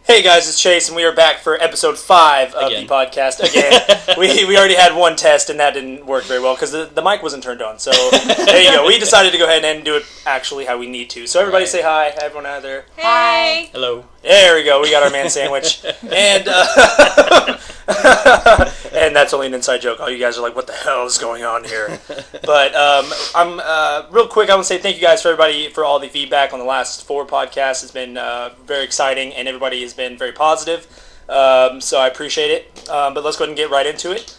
Hey guys, it's Chase, and we are back for episode 5 of the podcast. Again, we already had one test, and that didn't work very well because the mic wasn't turned on. So there you go. We decided to go ahead and do it actually how we need to. So everybody say hi. Everyone out there. Hey. Hello. There we go. We got our man sandwich, and and that's only an inside joke. All you guys are like, "What the hell is going on here?" But I'm real quick. I want to say thank you guys for everybody for all the feedback on the last 4 podcasts. It's been very exciting, and everybody has been very positive. So I appreciate it. But let's go ahead and get right into it.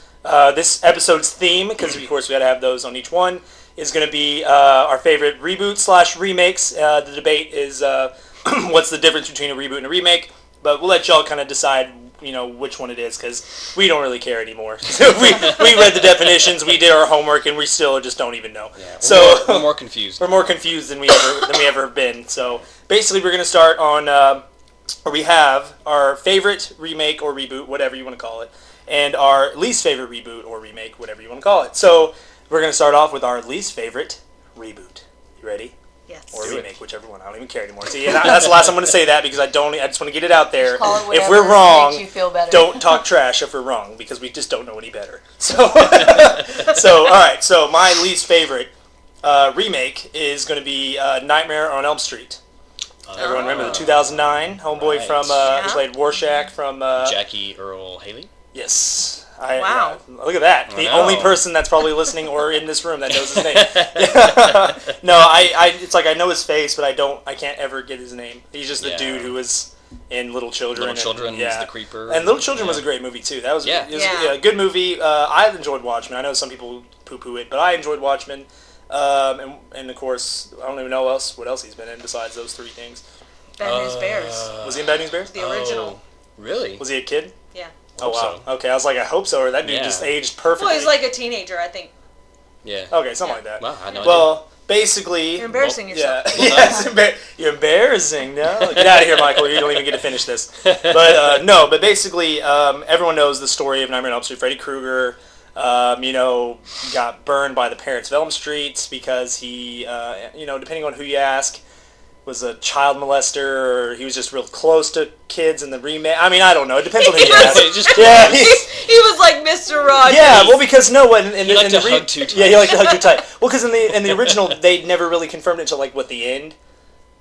This episode's theme, because of course we got to have those on each one, is going to be our favorite reboot / remakes. The debate is what's the difference between a reboot and a remake. But we'll let y'all kind of decide, which one it is, because we don't really care anymore. we read the definitions, we did our homework, and we still just don't even know. Yeah, we're more confused. We're more confused than we ever have been. So basically, we're going to start on, where we have our favorite remake or reboot, whatever you want to call it, and our least favorite reboot or remake, whatever you want to call it. So we're going to start off with our least favorite reboot. You ready? Yes. Or remake, whichever one. I don't even care anymore. See, that's the last I'm going to say that because I just want to get it out there. If we're wrong, don't talk trash if we're wrong because we just don't know any better. So, all right. So my least favorite remake is going to be Nightmare on Elm Street. Everyone remember the 2009 homeboy from who played Rorschach from Jackie Earl Haley? Yes. Wow. Look at that. The only person that's probably listening or in this room that knows his name. No, it's like I know his face, but I can't ever get his name. He's just the dude who was in Little Children. Little Children was the creeper. And Little Children was a great movie too. That was a good movie. I enjoyed Watchmen. I know some people poo-poo it, but I enjoyed Watchmen. And of course, I don't even know what else he's been in besides those 3 things. Bad News Bears. Was he in Bad News Bears? The original. Really? Was he a kid? Yeah. Oh, wow. So. Okay, I was like, I hope so, or that dude just aged perfectly. Well, he's like a teenager, I think. Yeah. Okay, something like that. Well, I know. Well, basically... You're embarrassing yourself. Yeah, you're embarrassing. No, get out of here, Michael. You don't even get to finish this. But, no, but basically, everyone knows the story of Nightmare on Elm Street. Freddy Krueger, got burned by the parents of Elm Street because he, depending on who you ask, was a child molester, or he was just real close to kids in the remake. I mean, I don't know. It depends on who you ask. He was like Mr. Rogers. Yeah, well, because he liked to hug too tight. Yeah, he liked to hug too tight. Well, because in the original, they never really confirmed it until like the end.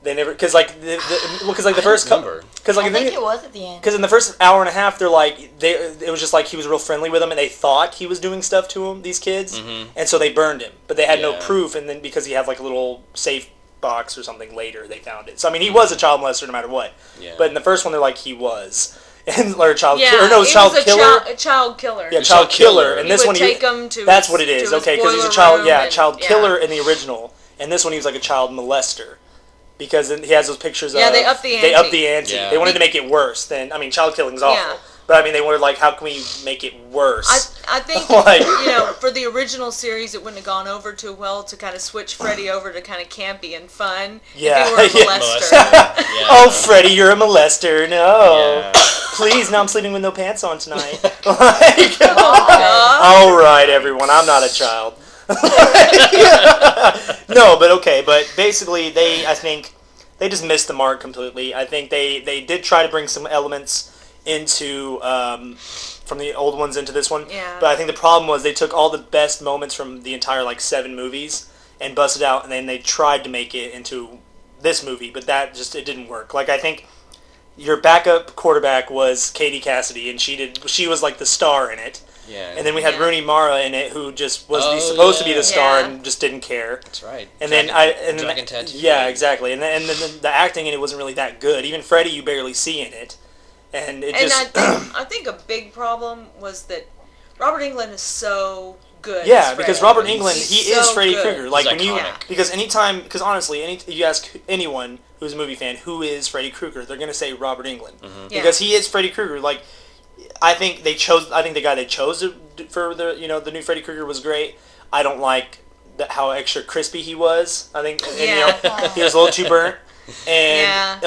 They never, because like the first couple, because like I think it was at the end. Because in the first hour and a half, they're like it was just like he was real friendly with them, and they thought he was doing stuff to them, these kids, and so they burned him, but they had no proof, and then because he had like a little safe box or something later, they found it. So I mean, he was a child molester no matter what. Yeah. But in the first one, they're like he was, or child killer. No, child killer. Child killer. Yeah, child killer. And this one, that's what it is. Okay, because he's a child. Yeah, child killer in the original, and this one he was like a child molester. Because he has those pictures of... Yeah, they upped the ante. Yeah. They wanted to make it worse than... I mean, child killing's awful. Yeah. But, I mean, they were like, how can we make it worse? I think, for the original series, it wouldn't have gone over too well to kind of switch Freddy over to kind of campy and fun if he were a molester. Oh, Freddy, you're a molester. No. Yeah. Please, now I'm sleeping with no pants on tonight. All right, everyone, I'm not a child. No, but okay. But basically, I think they just missed the mark completely. I think they did try to bring some elements into from the old ones into this one. Yeah. But I think the problem was they took all the best moments from the entire 7 movies and busted out, and then they tried to make it into this movie, but it didn't work. Like I think your backup quarterback was Katie Cassidy, and she was like the star in it. Yeah. And then we had Rooney Mara in it, who just was supposed to be the star and just didn't care. That's right. And Dragon Tattoo. Yeah, exactly. And then the acting in it wasn't really that good. Even Freddy, you barely see in it, and I think a big problem was that Robert Englund is so good. Yeah, because Robert Englund, he is Freddy Krueger. Like because honestly, you ask anyone who's a movie fan who is Freddy Krueger, they're gonna say Robert Englund because he is Freddy Krueger. Like. I think the guy they chose for the new Freddy Krueger was great. I don't like how extra crispy he was. I think he was a little too burnt. And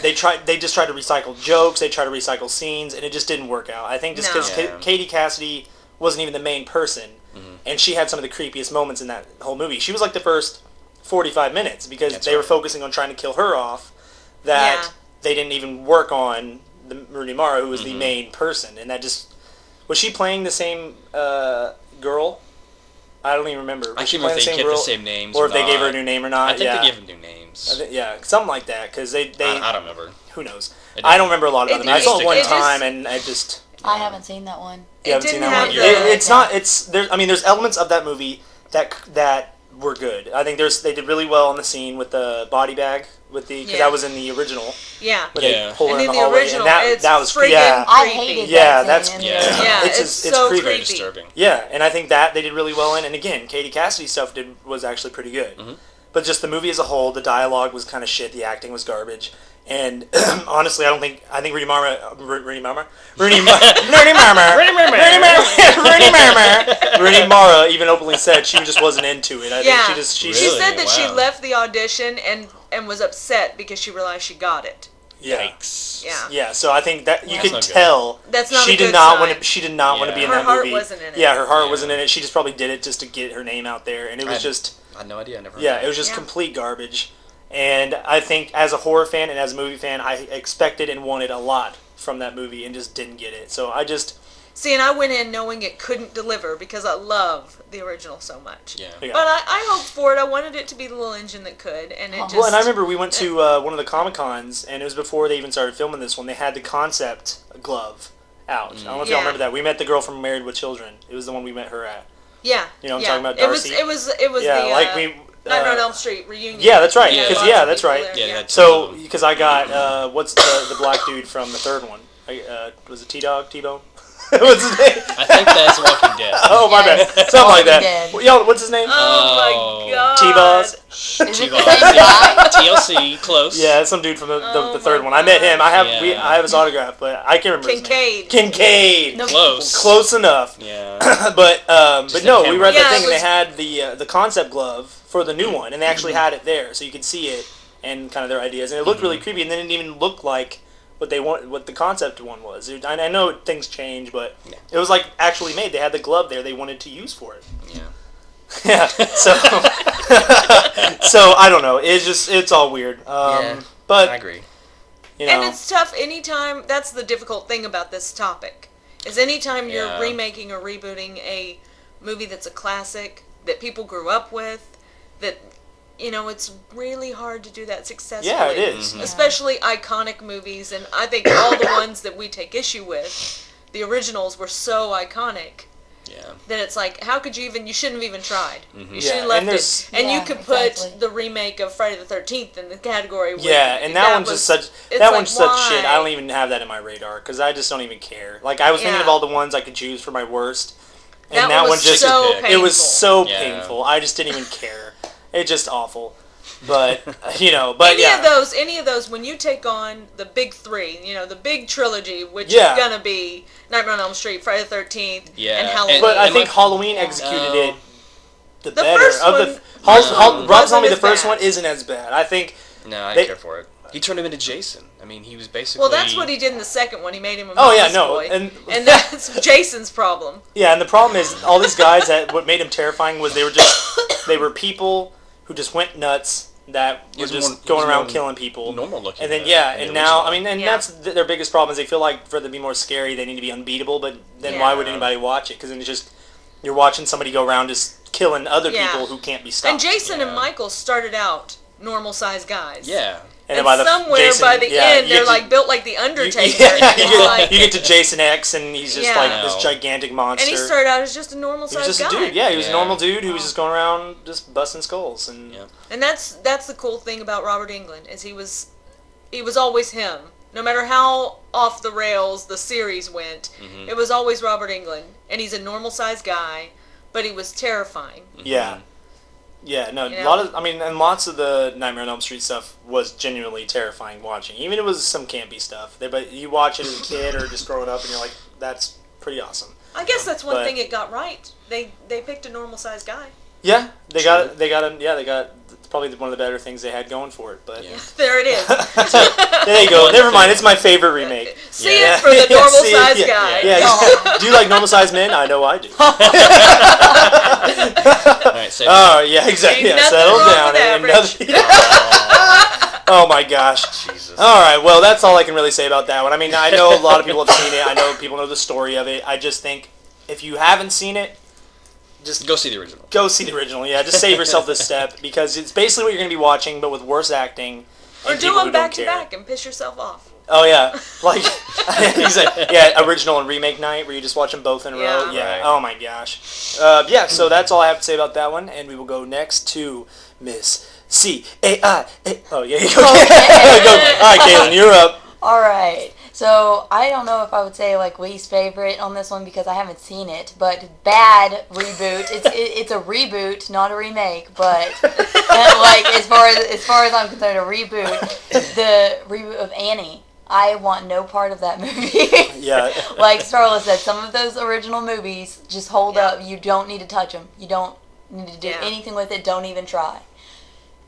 they just tried to recycle jokes. They tried to recycle scenes, and it just didn't work out. I think just because Katie Cassidy wasn't even the main person, and she had some of the creepiest moments in that whole movie. She was like the first 45 minutes because they were focusing on trying to kill her off. They didn't even work on Rooney Mara, who was the main person, and that just was she playing the same girl? I don't even remember. I can't remember if they kept the same names or if they gave her a new name or not. I think they gave her new names. Something like that, because they I don't remember. Who knows? I don't remember a lot about them. I saw it one time, and I just... I haven't seen that one. You haven't seen that one? It's not... There's elements of that movie that were good. I think they did really well on the scene with the body bag, because that was in the original. Yeah. Where they pull her in the the hallway, original, and that was creepy. I hated that scene. It's so creepy. Very disturbing. Yeah, and I think that they did really well in. And again, Katie Cassidy's stuff was actually pretty good. Mm-hmm. But just the movie as a whole, the dialogue was kind of shit. The acting was garbage. And honestly, I think Rooney Mara even openly said she just wasn't into it. I think she said that she left the audition and was upset because she realized she got it. Yikes. Yeah. So I think that you could tell that's not she a good did not sign. want to. She did not want to be in that movie. Her heart wasn't in it. Yeah, her heart wasn't in it. She just probably did it just to get her name out there, and it was just. I had no idea. I never. It was just complete garbage. And I think as a horror fan and as a movie fan, I expected and wanted a lot from that movie and just didn't get it. So I just... See, and I went in knowing it couldn't deliver because I love the original so much. Yeah. But I hoped for it. I wanted it to be the little engine that could, and it just... Well, and I remember we went to one of the Comic-Cons, and it was before they even started filming this one. They had the concept glove out. I don't know if y'all remember that. We met the girl from Married with Children. It was the one we met her at. Yeah. You know what I'm talking about, Darcy? It was the... Nightmare on Elm Street reunion. Yeah, that's right. That's right. Yeah. So, because I got what's the black dude from the third one? Was it T-Bone? What's his name? I think that's Walking Dead. Oh my bad, something like that. Y'all, what's his name? Oh my god. T-Boz. TLC, close. Yeah, it's some dude from the third one. I met him. I have his autograph, but I can't remember. Kincaid. No, Close enough. Yeah. but no, we were at the thing and they had the concept glove for the new one, and they actually had it there, so you could see it and kind of their ideas, and it looked really creepy, and they didn't even look like what the concept one was. I know things change, but it was like actually made. They had the glove there they wanted to use for it. Yeah. So I don't know. It's all weird. But I agree. And it's tough anytime. That's the difficult thing about this topic. Is anytime you're remaking or rebooting a movie that's a classic that people grew up with, that it's really hard to do that successfully. Yeah, it is. Mm-hmm. Especially iconic movies, and I think all the ones that we take issue with, the originals were so iconic. Yeah. That it's like, how could you shouldn't have even tried. Mm-hmm. You should have left it. And you could put the remake of Friday the 13th in the category. And that one's just such shit. I don't even have that in my radar because I just don't even care. Like I was thinking of all the ones I could choose for my worst, and that one just it was so painful. I just didn't even care. It's just awful. But any of those when you take on the big three, the big trilogy, which is gonna be Nightmare on Elm Street, Friday the 13th, and Halloween. But I think Halloween executed it the better. Rob told me the first one isn't as bad. I think. No, I care for it. He turned him into Jason. I mean, he was basically. Well, that's what he did in the second one. He made him a boy. And that's Jason's problem. Yeah, and the problem is all these guys what made him terrifying was they were people who just went nuts. That were just going around killing people. Normal looking. And then that's their biggest problem is they feel like for it to be more scary they need to be unbeatable. But then why would anybody watch it? Because then it's just you're watching somebody go around just killing other people who can't be stopped. And Jason and Michael started out normal sized guys. Yeah. And by the end, they're like built like the Undertaker. You get to Jason X, and he's just like this gigantic monster. And he started out as just a normal sized guy. He was just a dude. Yeah, he was a normal dude who was just going around just busting skulls. And that's the cool thing about Robert Englund is he was always him. No matter how off the rails the series went, it was always Robert Englund, and he's a normal sized guy, but he was terrifying. Yeah. Yeah, no, lots of the Nightmare on Elm Street stuff was genuinely terrifying watching. Even if it was some campy stuff. But you watch it as a kid or just growing up and you're like, that's pretty awesome. I guess that's one thing it got right. They picked a normal sized guy. Yeah, they got it's probably one of the better things they had going for it. But there it is. There you go. Never mind, it's my favorite remake. See it for the normal sized guy. Yeah. Do you like normal sized men? I know I do. All right, yeah, exactly. Yeah, settle down. Oh my gosh. Jesus. All right, well, that's all I can really say about that one. I mean, I know a lot of people have seen it. I know people know the story of it. I just think if you haven't seen it, just go see the original. Go see the original, yeah. Just save yourself this step because it's basically what you're going to be watching, but with worse acting. Or do them back to back and piss yourself off. Oh, yeah. Like, original and remake night where you just watch them both in a row. Yeah. Right. Oh, my gosh. Yeah, so that's all I have to say about that one. And we will go next to Miss C-A-I. Oh, yeah. You go. All right, Caitlin, you're up. All right. So I don't know if I would say like least favorite on this one because I haven't seen it, but bad reboot. It's a reboot, not a remake. But like as far as I'm concerned, a reboot. The reboot of Annie. I want no part of that movie. Yeah. Like Starla said, some of those original movies just hold up. You don't need to touch them. You don't need to do anything with it. Don't even try.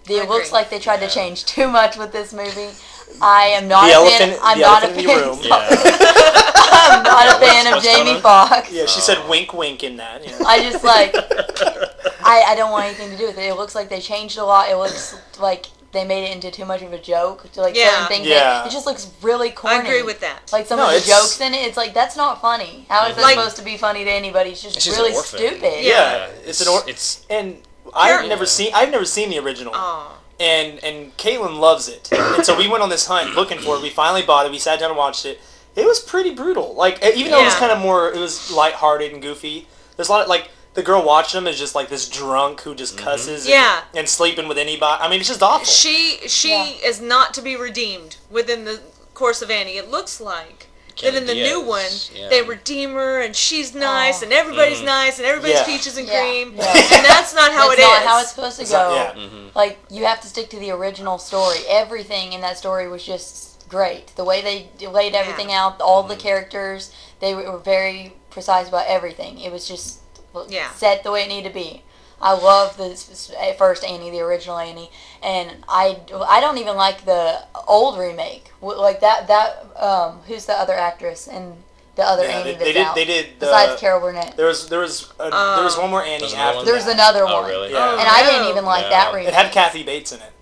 It looks like they tried to change too much with this movie. I am not a fan. I'm not a fan. I'm not a fan of Jamie Foxx. Yeah, she said wink, wink in that. Yeah. I just like. I don't want anything to do with it. It looks like they changed a lot. It looks like they made it into too much of a joke to like certain things. It just looks really corny. I agree with that. Like some of the jokes in it, it's like that's not funny. How is that supposed to be funny to anybody? It's just really stupid. Yeah, and I've never seen the original. And Caitlin loves it. And so we went on this hunt looking for it. We finally bought it. We sat down and watched it. It was pretty brutal. Like, even though it was kind of more, it was lighthearted and goofy. There's a lot of, like, the girl watching him is just like this drunk who just cusses and sleeping with anybody. I mean, it's just awful. She is not to be redeemed within the course of Annie. It looks like. That in the new one, they redeem her, and she's nice, and everybody's nice, and everybody's peaches and cream, and that's not how it is. That's not how it's supposed to go. Like, you have to stick to the original story. Everything in that story was just great. The way they laid everything out, all the characters, they were very precise about everything. It was just set the way it needed to be. I love the first Annie, the original Annie, and I don't even like the old remake. Like that who's the other actress and the other Annie they did besides Carol Burnett. There was one more Annie after. There's another one. Really? Yeah. And I didn't even like that remake. It had Kathy Bates in it.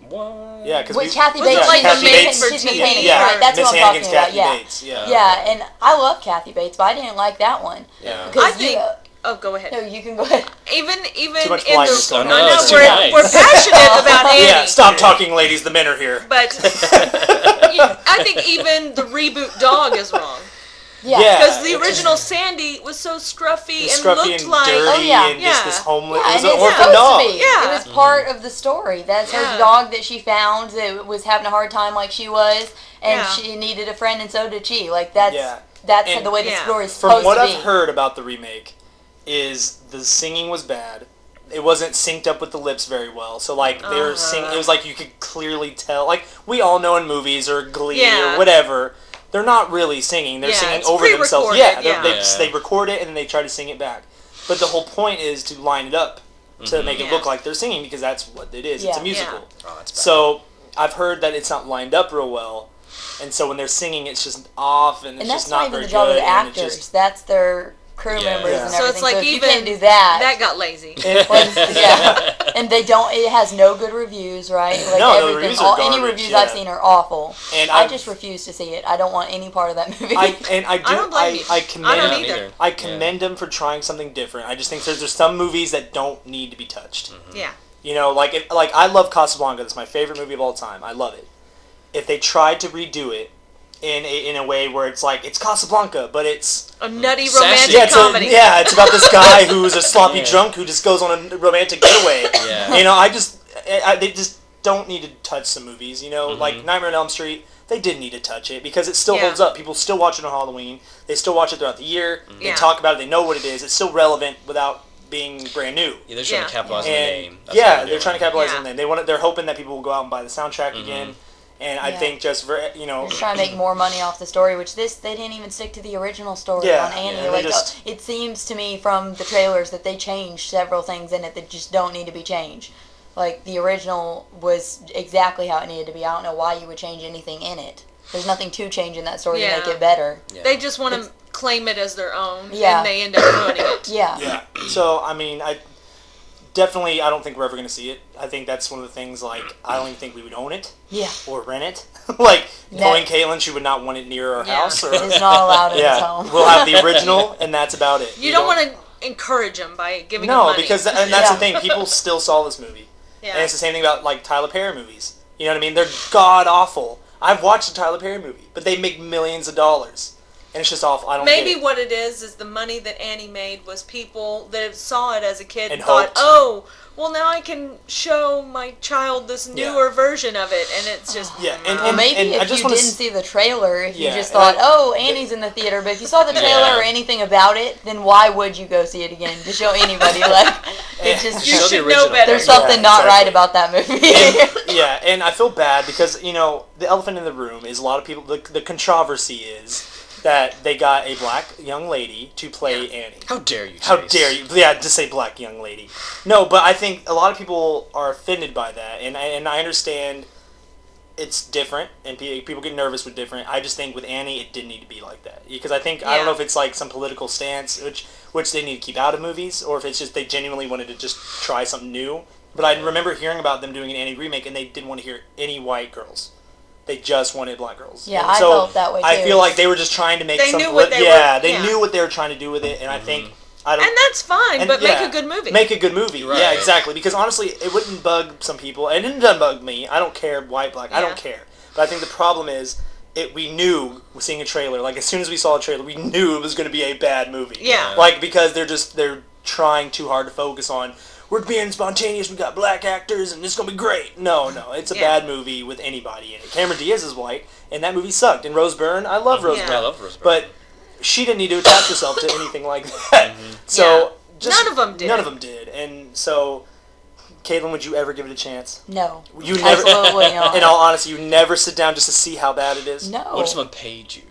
What? Yeah, because Kathy Bates, she's Miss Hannigan, right? That's what I'm talking about. Bates. Yeah, and I love Kathy Bates, but I didn't like that one. Yeah. Because I think. Oh, go ahead. No, you can go ahead. Even too much in politeness going on. I know we're passionate about Annie. Yeah, stop talking, ladies. The men are here. But I think even the reboot dog is wrong. Yeah. Because the original Sandy was so scruffy and looked and like dirty and just this homeless. Yeah, it was an orphan dog. It was part of the story. That's her dog that she found that was having a hard time like she was, and she needed a friend, and so did she. Like that's the way the story is supposed to be. From what I've heard about the remake, is the singing was bad. It wasn't synced up with the lips very well. So like they were singing, it was like you could clearly tell. Like we all know in movies or Glee or whatever, they're not really singing. They're singing over themselves. They record it and then they try to sing it back. But the whole point is to line it up to make it look like they're singing because that's what it is. It's a musical. So I've heard that it's not lined up real well. And so when they're singing, it's just off and it's just not very good. And that's not even the job of the actors. That's their crew members and everything. So it's like so even you can't do that. That got lazy. And they don't. It has no good reviews, right? Like no, everything. the reviews are garbage, any reviews I've seen are awful. And I just refuse to see it. I don't want any part of that movie. I don't blame you. I commend them for trying something different. I just think there's some movies that don't need to be touched. Yeah. You know, like I love Casablanca. That's my favorite movie of all time. I love it. If they tried to redo it in a way where it's like it's Casablanca, but it's a nutty romantic comedy. It's about this guy who's a sloppy drunk who just goes on a romantic getaway. You know, they just don't need to touch some movies. You know, like Nightmare on Elm Street, they didn't need to touch it because it still holds up. People still watch it on Halloween. They still watch it throughout the year. They talk about it. They know what it is. It's still relevant without being brand new. Yeah, they're trying to capitalize on the name. They're trying to capitalize on the name. They're hoping that people will go out and buy the soundtrack again. And I think just for, you know... They're trying to make more money off the story, which they didn't even stick to the original story on Annie. It seems to me from the trailers that they changed several things in it that just don't need to be changed. Like, the original was exactly how it needed to be. I don't know why you would change anything in it. There's nothing to change in that story to make it better. Yeah. They just want to claim it as their own, and they end up ruining it. Yeah. So, I mean, definitely, I don't think we're ever going to see it. I think that's one of the things, like, I don't even think we would own it. Yeah. Or rent it. Like, knowing Caitlin, she would not want it near our house. Or, it's not allowed in his home. We'll have the original, and that's about it. You don't want to encourage them by giving them money. No, because, and that's the thing, people still saw this movie. Yeah. And it's the same thing about, like, Tyler Perry movies. You know what I mean? They're god-awful. I've watched a Tyler Perry movie, but they make millions of dollars. And it's just awful. I don't Maybe get it. what it is the money that Annie made was people that saw it as a kid and hoped. thought, oh, well, now I can show my child this newer version of it, and it's just... Yeah, Well, maybe and if I just you wanna didn't see the trailer, if you just and thought, oh, Annie's in the theater, but if you saw the trailer or anything about it, then why would you go see it again to show anybody? Like, it's just... You should know better. There's something not right about that movie. And I feel bad because, you know, the elephant in the room is a lot of people... The controversy is that they got a black young lady to play Annie. How dare you, Chase? How dare you? Yeah, to say black young lady. No, but I think a lot of people are offended by that, and I understand it's different, and people get nervous with different. I just think with Annie, it didn't need to be like that. Because I think, I don't know if it's like some political stance, which they need to keep out of movies, or if it's just they genuinely wanted to just try something new. But I remember hearing about them doing an Annie remake, and they didn't want to hear any white girls. They just wanted black girls. Yeah, I felt that way too. I feel like they were just trying to make they some... knew what they were, they knew what they were trying to do with it, and I think... And that's fine, but make a good movie. Make a good movie, right. Yeah, exactly. Because honestly, it wouldn't bug some people, and it doesn't bug me. I don't care, white, black, I don't care. But I think the problem is, we knew, seeing a trailer, like as soon as we saw a trailer, we knew it was going to be a bad movie. Yeah. Like, because they're trying too hard to focus on, we're being spontaneous, we got black actors, and it's going to be great. No, it's a bad movie with anybody in it. Cameron Diaz is white, and that movie sucked. And Rose Byrne, I love Rose Byrne. I love Rose Byrne. But she didn't need to attach herself to anything like that. So none of them did. None of them did. And so, Caitlin, would you ever give it a chance? No. You never. Absolutely not. In all honesty, you never sit down just to see how bad it is? No. What if someone paid you?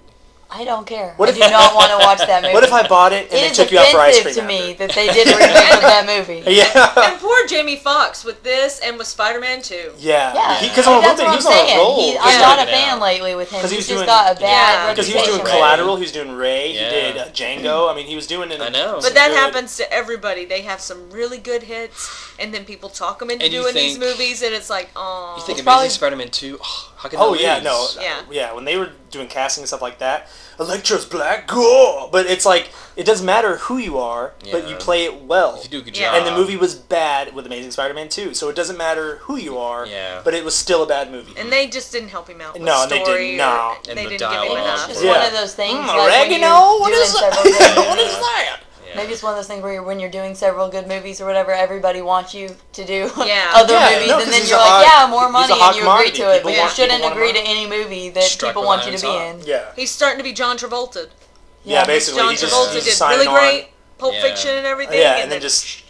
I don't care. I do not want to watch that movie. What if I bought it and they took you out for ice cream? It is offensive to me that they did a remake of that movie. Yeah. And poor Jamie Foxx with this and with Spider-Man 2. Yeah. Because that's what I'm saying. I'm not a fan lately with him. He's just got a bad Because reputation. he was doing Collateral, he was doing Ray, Yeah. he did Django. I mean, he was doing it. I know. But that happens to everybody. They have some really good hits, and then people talk them into doing these movies, and it's like, oh. You think Amazing Spider-Man 2? Oh, how can they lose? Yeah, when they were doing casting and stuff like that, Electro's black, cool. But it's like, it doesn't matter who you are, but you play it well. If you do a good job. And the movie was bad with Amazing Spider-Man 2, so it doesn't matter who you are, but it was still a bad movie. And they just didn't help him out with No, story. they didn't. No. They didn't give him enough. It's just one of those things. Oregano? What is that? Maybe it's one of those things where when you're doing several good movies or whatever, everybody wants you to do other movies, and then you're like, more money, and you agree to it, but you shouldn't agree to any movie that people want you to be in. Yeah. He's starting to be John Travolta. Yeah, basically. John Travolta did really great Pulp Fiction and everything. Yeah, and then just...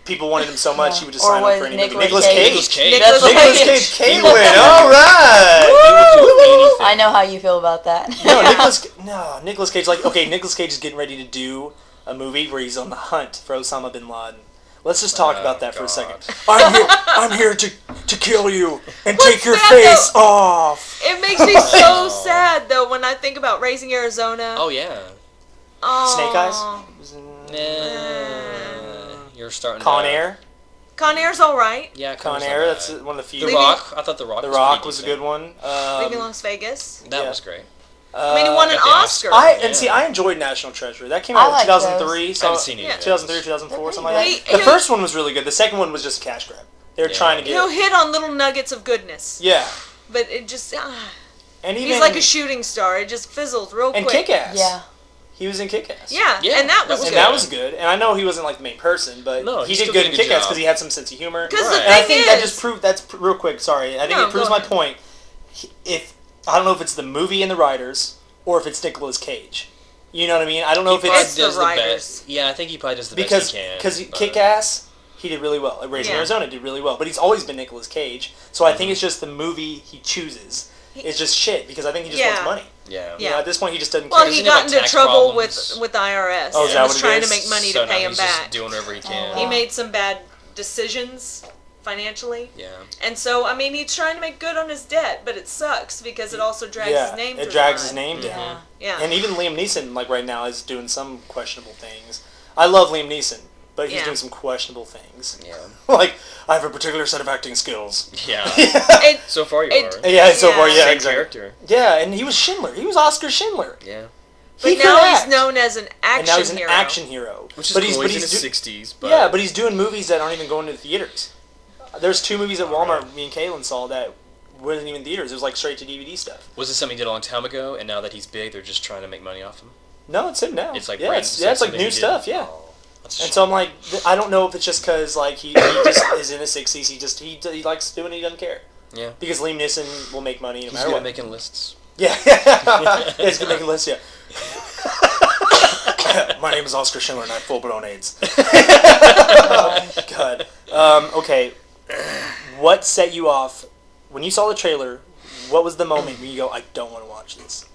People wanted him so much, he would just sign up for any movie. Nicolas Cage. Nicolas Cage. Caitlin, all right. I know how you feel about that. Nicolas Cage. Like, okay, Nicolas Cage is getting ready to do a movie where he's on the hunt for Osama bin Laden. Let's just talk about that for a second. I'm here to kill you and take your face off. It makes me so sad though when I think about Raising Arizona. Oh yeah. Snake Eyes. You're starting. Con Air. Con Air's all right. Yeah, Con Air. That's one of the few. The Rock. I thought The Rock. The Rock was a good one. Leaving Las Vegas. That was great. I mean, he won an Oscar. See, I enjoyed National Treasure. That came out in 2003. So I haven't seen it. 2003, 2004, something like that. The first one was really good. The second one was just a cash grab. They were trying to get. He'll hit on little nuggets of goodness. Yeah. But it just. And even, he's like a shooting star. It just fizzles real quick. And Kick-Ass. Yeah. He was in Kick-Ass. Yeah, and that was good. And that was good. And I know he wasn't like the main person, but he did good in Kick-Ass because he had some sense of humor. Because the thing and I think that just proved, that's real quick, sorry. I think it proves my point. I don't know if it's the movie and the writers, or if it's Nicolas Cage. You know what I mean? I don't know if it's the writers. Yeah, I think he probably does the best he can. Because Kick-Ass, he did really well. Raising Arizona did really well. But he's always been Nicolas Cage. So I think it's just the movie he chooses. It's just shit, because I think he just wants money. Yeah. You know, at this point, he just doesn't care. Well, he got into trouble with the IRS. Oh, is that and was trying to make money to pay him back. Just doing whatever he can. He made some bad decisions financially. Yeah. And so, I mean, he's trying to make good on his debt, but it sucks because it also drags his name it drags his name down. Yeah. And even Liam Neeson, like right now, is doing some questionable things. I love Liam Neeson. but he's doing some questionable things. Yeah. Like, I have a particular set of acting skills. Yeah. And So far you are. Yeah, so far, yeah, Same exactly. character. Yeah, and he was Schindler. He was Oscar Schindler. Yeah. But now he's known as an action hero. And now he's an action hero. Which is but cool. He's in his 60s. But yeah, but he's doing movies that aren't even going to the theaters. There's 2 movies at Walmart me and Kaylin saw that wasn't even theaters. It was like straight to DVD stuff. Was this something he did a long time ago, and now that he's big, they're just trying to make money off him? No, it's him now. It's like it's like new stuff. Yeah. Oh, And so I'm like, I don't know if it's just because like he just is in his 60s. He likes doing it. He doesn't care. Yeah. Because Liam Neeson will make money no He's matter good what. at making lists. Yeah. Yeah, he's good at making lists. Yeah. My name is Oscar Schindler and I have full-blown AIDS. God. Okay. What set you off when you saw the trailer? What was the moment when you go, I don't want to watch this?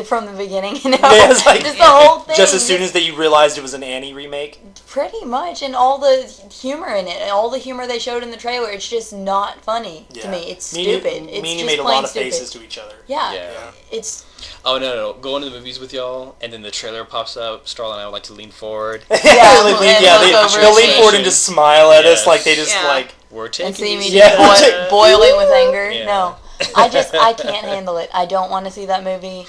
From the beginning, Yeah, it's like, just the whole thing. Just as soon as that you realized it was an Annie remake? Pretty much, and all the humor in it, and all the humor they showed in the trailer, it's just not funny to me. It's stupid. It's Me and you just made a plain lot of stupid. faces to each other. Yeah. It's... Oh, no. Going to the movies with y'all, and then the trailer pops up. Starla and I would like to lean forward. Yeah, they'll lean forward and just smile at us like they just like... We're taking and see me these- just boiling with anger. Yeah. No. I can't handle it. I don't want to see that movie.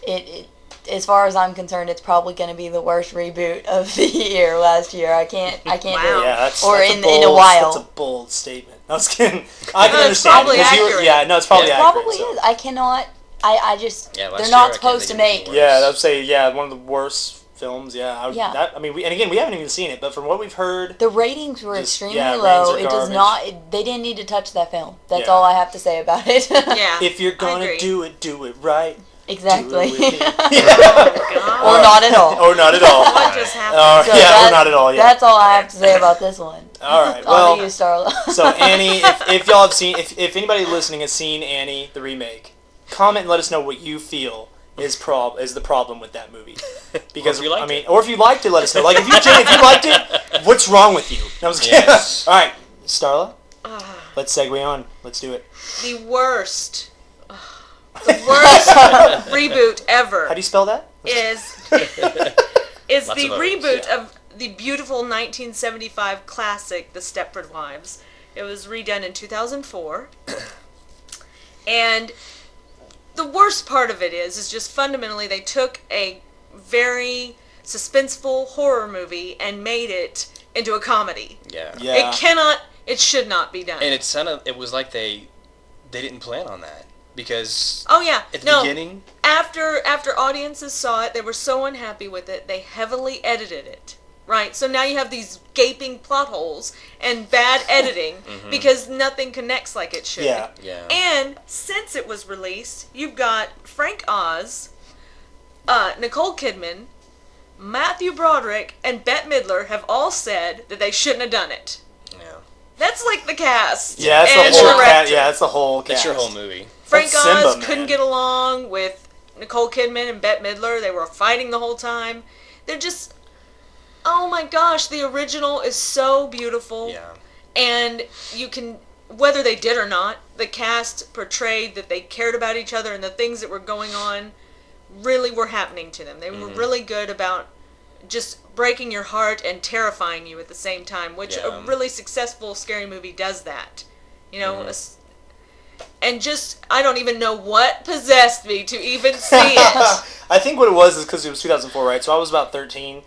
It as far as I'm concerned, it's probably going to be the worst reboot of the year last year. I can't do it. Yeah, that's in bold, a while. That's a bold statement. I was kidding. I can understand. It's probably accurate. It's probably It accurate. probably so. is. I cannot. I just. Yeah, last they're year, not I can't supposed to think of make. anything Yeah, worse. I would say, one of the worst films. Yeah. Yeah. We haven't even seen it, but from what we've heard, The ratings were Just- extremely yeah, low. ratings It are does garbage. not. They didn't need to touch that film. That's Yeah. all I have to say about it. Yeah. if you're I gonna agree. do it right. Exactly. Do it with me. Oh, Or not at all. Or not at all. what just happened? So or not at all. Yeah. That's all I have to say about this one. All right. On Well, to you, Starla. so Annie, if y'all have seen, if anybody listening has seen Annie the remake, comment and let us know what you feel is the problem with that movie. Because Or if you liked it. or if you liked it, let us know. Like if you liked it, what's wrong with you? No, I was kidding. Yes. All right, Starla, let's segue on. Let's do it. The worst reboot ever How do you spell that? is Lots the of O's, reboot yeah. of the beautiful 1975 classic, The Stepford Wives. It was redone in 2004. And the worst part of it is just fundamentally they took a very suspenseful horror movie and made it into a comedy. Yeah. Yeah. It should not be done. And it was like they didn't plan on that. Because Oh yeah, at the no. beginning... After audiences saw it, they were so unhappy with it, they heavily edited it. Right? So now you have these gaping plot holes and bad editing because nothing connects like it should. Yeah. Yeah. And since it was released, you've got Frank Oz, Nicole Kidman, Matthew Broderick, and Bette Midler have all said that they shouldn't have done it. Yeah. That's like the cast. Yeah, that's and the whole director. cast. Yeah, that's the whole cast. That's your whole movie. Frank That's Oz Simba, couldn't man. get along with Nicole Kidman and Bette Midler. They were fighting the whole time. They're just, oh my gosh, the original is so beautiful. Yeah. And you can, whether they did or not, the cast portrayed that they cared about each other and the things that were going on really were happening to them. They were really good about just breaking your heart and terrifying you at the same time, which a really successful scary movie does that. You know, and just, I don't even know what possessed me to even see it. I think what it was is because it was 2004, right? So I was about 13,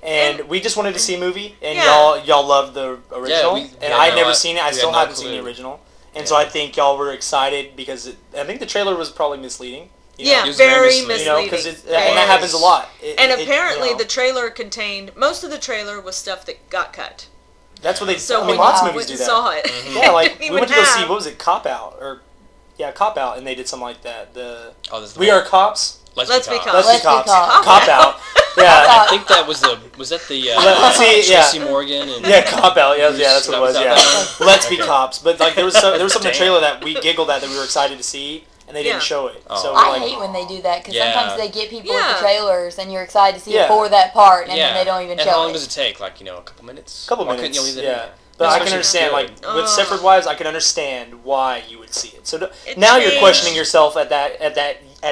and we just wanted to see a movie, and Yeah. y'all loved the original, and I'd never seen it. I we still had no haven't seen clue. the original, and so I think y'all were excited because I think the trailer was probably misleading. You know? Yeah, It was very very misleading. You know, misleading. because and that happens a lot. And apparently you know, the trailer contained, most of the trailer was stuff that got cut. that's what they. So I mean, when lots you of movies went do and that. saw it, Yeah, like didn't we even went to go see have- what was it, Cop Out Cop Out, and they did something like that. Oh, this is the We one. Are Cops. Let's Be Cops. Let's Let's Be Be Cops. Cops. Cop Out. Yeah. I think that was that the See, yeah. Tracy Morgan and Yeah, Cop Out. Yeah, that's what it was. that Yeah, Let's Be Okay. Cops. But like there was something in the Damn. trailer that we giggled at that we were excited to see, and they didn't Yeah. show it. Oh. So we're I like, hate when they do that because Yeah. sometimes they get people Yeah. with the trailers and you're excited to see Yeah. it for that part and yeah. then they don't even and show how long it. does it take? Like, a couple minutes? couple Why minutes. couldn't you leave that in Yeah. there? But I can Especially understand, if it's like good. with Stepford Wives, I can understand why you would see it. So It now you're changed. questioning yourself at that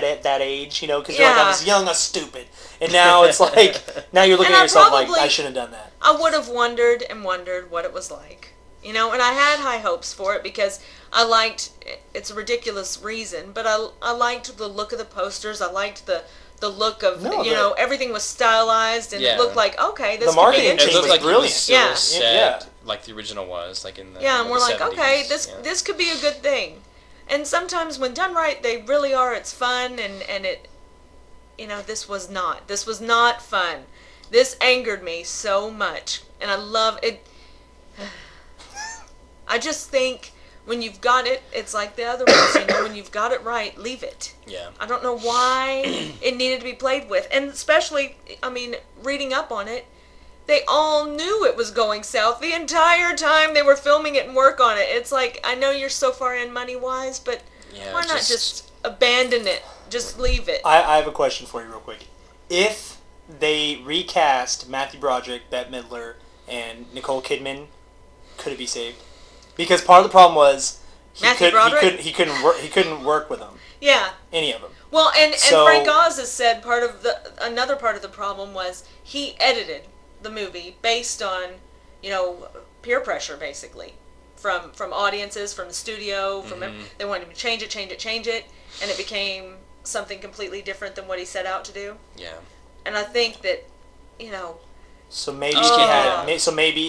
at that age, you know, because you're like, I was young, I was stupid. And now it's like, now you're looking at yourself like, I shouldn't have done that. I would have wondered and wondered what it was like. You know, and I had high hopes for it because I liked, it's a ridiculous reason, but I liked the look of the posters. I liked the look of, everything was stylized and it looked like, okay, this could be interesting. It looked like brilliant. Set, like the original was, like in the and we're like, 70s. okay, this could be a good thing. And sometimes when done right, they really are. It's fun, and it, this was not. This was not fun. This angered me so much, and I love it. I just think when you've got it, it's like the other ones, when you've got it right, leave it. Yeah. I don't know why it needed to be played with. And especially, reading up on it, they all knew it was going south the entire time they were filming it and work on it. It's like, I know you're so far in money-wise, but why not just abandon it? Just leave it. I have a question for you real quick. If they recast Matthew Broderick, Bette Midler, and Nicole Kidman, could it be saved? Because part of the problem was he couldn't work with them. Yeah. Any of them. Well, and Frank Oz has said another part of the problem was he edited the movie based on, peer pressure basically from audiences, from the studio, they wanted him to change it, and it became something completely different than what he set out to do. Yeah. And I think that, So maybe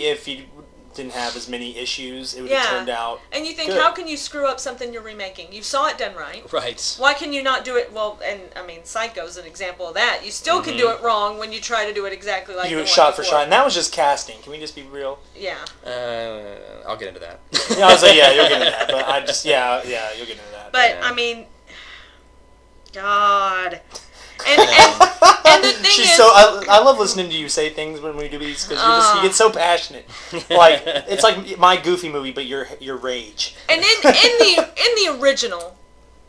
if he didn't have as many issues, it would have turned out And you think, good. how can you screw up something you're remaking? You saw it done right. Right. Why can you not do it well? And Psycho's an example of that. You still can do it wrong when you try to do it exactly like you the one shot before. for shot, and that was just casting. Can we just be real? Yeah. I'll get into that. Yeah, I was like, you'll get into that. But I just, you'll get into that. But God. And the thing is, I love listening to you say things when we do these because you get so passionate. Like it's like my Goofy movie, but your rage. And in the original,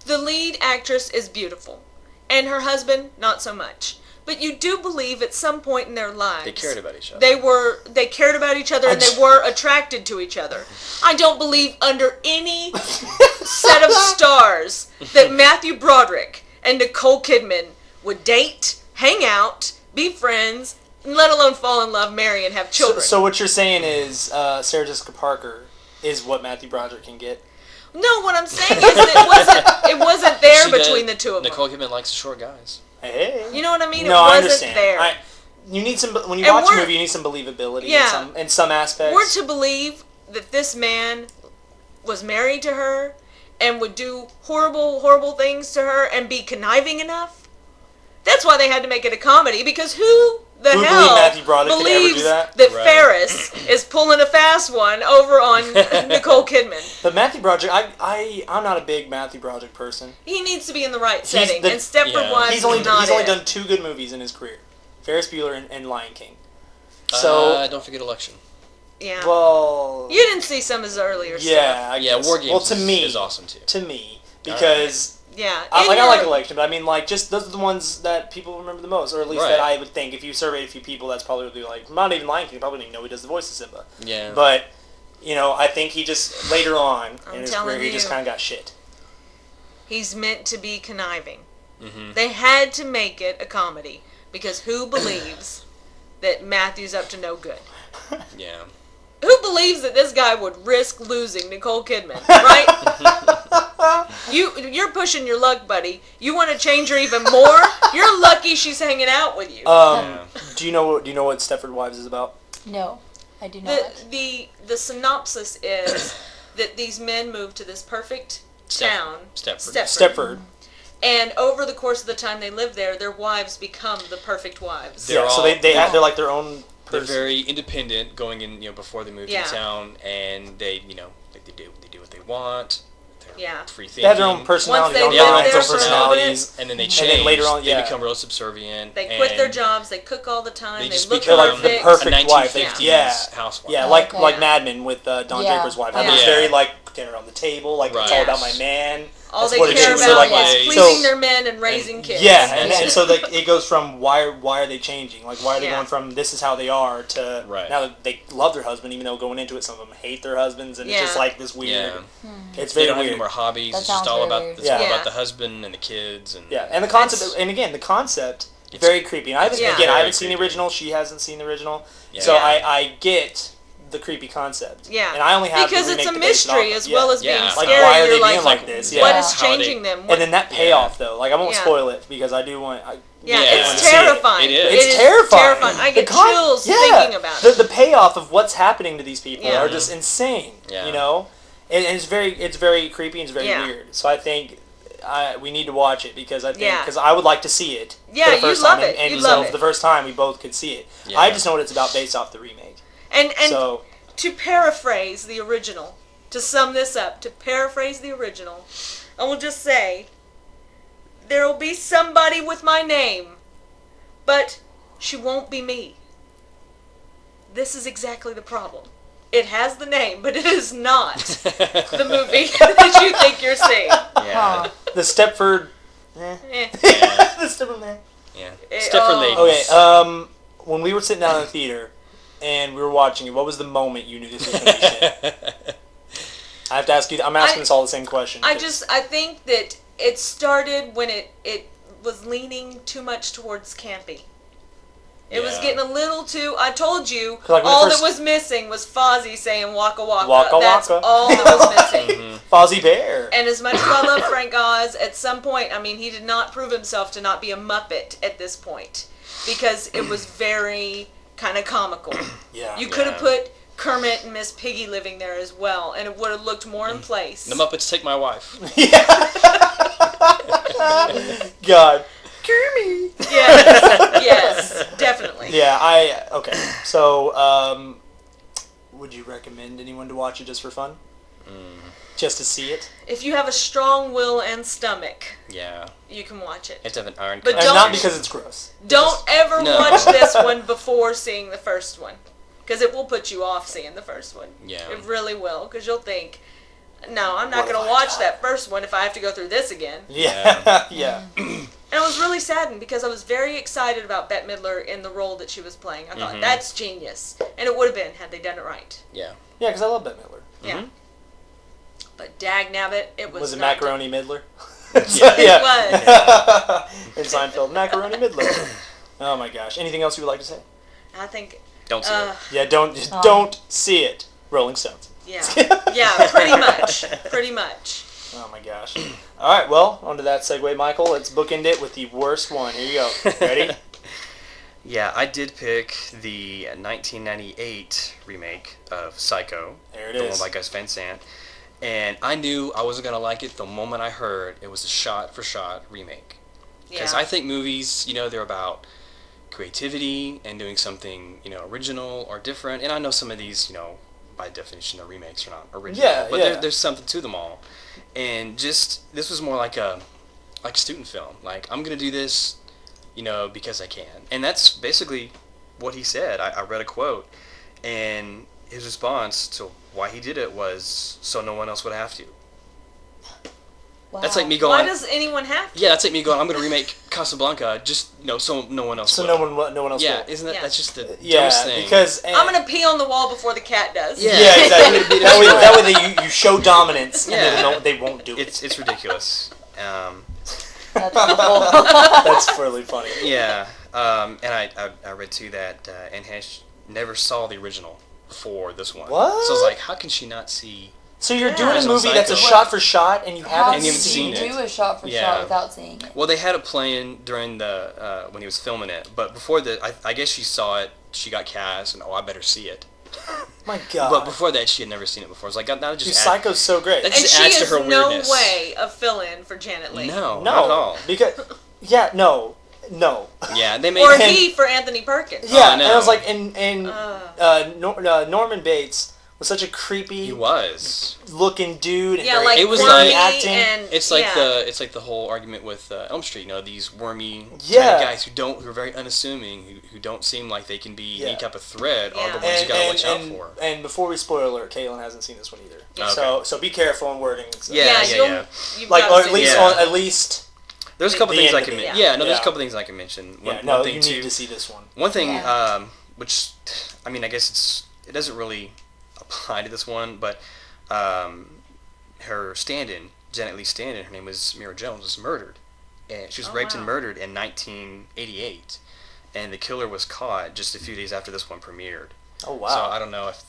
the lead actress is beautiful, and her husband not so much. But you do believe at some point in their lives they cared about each other. They cared about each other and they were attracted to each other. I don't believe under any set of stars that Matthew Broderick and Nicole Kidman would date, hang out, be friends, let alone fall in love, marry, and have children. So what you're saying is Sarah Jessica Parker is what Matthew Broderick can get? No, what I'm saying is that it wasn't there between the two of them. Nicole Kidman likes short guys. Hey. You know what I mean? No, I understand. There. You need some when you watch a movie. You need some believability in some aspects. We're to believe that this man was married to her and would do horrible, horrible things to her and be conniving enough. That's why they had to make it a comedy, because who the hell believes that Ferris is pulling a fast one over on Nicole Kidman? But Matthew Broderick, I'm not a big Matthew Broderick person. He needs to be in the right setting, and Stepford Wives he's only done 2 good movies in his career, Ferris Bueller and Lion King. So don't forget Election. Yeah. Well, you didn't see some of his earlier stuff. Yeah, War Games to me, is awesome too. To me, because I like Election, but just those are the ones that people remember the most, or at least that I would think. If you surveyed a few people, that's probably what they're like. Not even Lion King, probably don't even know he does the voice of Simba. Yeah. But I think he just later on in his career he just kind of got shit. He's meant to be conniving. Mm-hmm. They had to make it a comedy because who believes that Matthew's up to no good? Yeah. Who believes that this guy would risk losing Nicole Kidman, right? You're pushing your luck, buddy. You want to change her even more? You're lucky she's hanging out with you. Do you know what Stepford Wives is about? No, I do not. The synopsis is that these men move to this perfect town, Stepford. And over the course of the time they live there, their wives become the perfect wives. So they're like their own person. They're very independent going in, before they move to town, and they do what they want. They're free thinking. They have their own personality. Once they live there for personalities, and then they change. And then later on, they become real subservient. They quit their jobs. They cook all the time. They just look become like the perfect wife. housewife. Like Mad Men with Don Draper's wife. It was very like dinner on the table. Like, Right. it's all about my man. All That's they what it care is. about So, like, is pleasing their men and raising kids. Yeah, and so like it goes from why are they changing? Like, why are they Yeah. going from this is how they are to Right. now that they love their husband, even though going into it, some of them hate their husbands, and it's just Yeah. like this weird. Yeah. It's They very don't have any weird. more hobbies. That It's just sounds all very about weird. it's all Yeah. about the husband and the kids and Yeah, and the concept, It's- and again, the concept It's- very creepy. And I haven't, Yeah. again, I Very haven't seen the creepy. original. She hasn't seen the original, Yeah. so Yeah. I get the creepy concept. Yeah. and I only have because the it's a remake to base it off mystery of. as well as being Yeah. scary. Like, why are they You're being like, like this? Yeah. what is How they- changing them? And then that payoff though, like I won't Yeah. spoil it because I do want. Yeah, Yeah. it's To see it. terrifying. It is. It's terrifying. I get The con- chills yeah. thinking about the, it. The payoff of what's happening to these people Yeah. are just insane. Yeah. You know, and it's very creepy and it's very Yeah. weird. So I think we need to watch it because I think Yeah. because I would like to see it. Yeah, for the you'd first love time. it. And You'd so love for it. the first time we both could see it. Yeah. I just know what it's about based off the remake. And So to paraphrase the original, to sum this up, to paraphrase the original, I will just say, there will be somebody with my name, but she won't be me. This is exactly the problem. It has the name, but it is not the movie that you think you're seeing. Yeah. the Stepford. Eh. Yeah. The Stepford man. Yeah. Eh, Stepford oh. ladies. Okay. When we were sitting down in the theater and we were watching it, what was the moment you knew this was going to be shit? I have to ask you. I'm asking us all the same question. I think that it started when it was leaning too much towards campy. It was Yeah. getting a little too. I told you, Like when it all first- that was missing was Fozzie saying "Waka Waka." Waka That's Waka. all that was missing. Fozzie Bear. And as much as I love Frank Oz, at some point, I mean, he did not prove himself to not be a Muppet at this point, because it was very kind of comical. Yeah. You could have Yeah. put Kermit and Miss Piggy living there as well, and it would have looked more in place. The Muppets Take My Wife. God. Kermit. Yes, yes, definitely. Yeah, okay. So, would you recommend anyone to watch it just for fun? Just to see it? If you have a strong will and stomach, Yeah. you can watch it. You have to have an iron But And don't- not because it's gross. Don't ever No. watch this one before seeing the first one, because it will put you off seeing the first one. Yeah. It really will, because you'll think, no, I'm not What going have to I watch done? that first one if I have to go through this again. Yeah. Yeah. And I was really saddened because I was very excited about Bette Midler in the role that she was playing. I thought, that's genius. And it would have been had they done it right. Yeah. Yeah, because I love Bette Midler. Yeah. But dag-nabbit, it was Was it not Macaroni Midler? Yeah. It was. In Seinfeld, Macaroni Midler. Oh my gosh. Anything else you would like to say? I think, Don't see it. Yeah, don't see it. Rolling Stones. yeah. Yeah, pretty much. Pretty much. Oh my gosh. All right, well, onto that segue, Michael. Let's bookend it with the worst one. Here you go. Ready? Yeah, I did pick the 1998 remake of Psycho. There it the is. one by Gus Van Sant. And I knew I wasn't going to like it the moment I heard it was a shot-for-shot remake. Because Yeah. I think movies, they're about creativity and doing something, original or different. And I know some of these, by definition, the remakes are not original. Yeah, but yeah. there's something to them all. And just, this was more like a student film. Like, I'm going to do this, because I can. And that's basically what he said. I read a quote, and his response to why he did it was so no one else would have to. Wow. That's like me going. Why does anyone have to? Yeah, that's like me going. I'm going to remake Casablanca, just so no one else. So will. no one else Yeah, will. isn't that Yeah. that's just the Yeah, dumbest thing? because... I'm going to pee on the wall before the cat does. Yeah. Yeah, exactly. that way you show dominance, Yeah. and they won't do it. it's ridiculous. That's awful. That's really funny. Yeah, and I read too that Anne Heche never saw the original before this one. What? So I was like, how can she not see? So you're Yeah. doing a Original movie that's a Psycho. shot for shot, and you How haven't you haven't did seen you it. do a shot for Yeah. shot without seeing it? Well, they had it playing during the when he was filming it, but before that, I guess she saw it. She got cast, and I better see it. My God. But before that, she had never seen it before. It's like that Dude, just Psycho's so great. That And just she adds to is her no weirdness. way a fill-in for Janet Leigh. No, No, not at all. because no. Yeah, they made. Or And- he for Anthony Perkins. Yeah, I and know. I was like, and Norman Bates was such a creepy. He was looking dude. And Yeah, very like it was wormy like- acting. and it's like yeah. the whole argument with Elm Street. You know, these wormy kind Yeah. of guys who are very unassuming, who don't seem like they can be any type of threat, are the Yeah. ones you gotta watch out for. And before we spoil alert, Caitlin hasn't seen this one either. Okay. So be careful in wording and stuff. Yeah. You've Like, gotta or at see least it. at least. There's a couple The things end I of can it. mention. Yeah. There's Yeah. a couple things I can mention. Yeah, One thing you too. need to see this one. One thing, Yeah. which, I mean, I guess it doesn't really apply to this one, but her stand-in, Janet Leigh's stand-in, her name was Mira Jones, was murdered. And she was raped and murdered in 1988. And the killer was caught just a few days after this one premiered. Oh wow. So I don't know if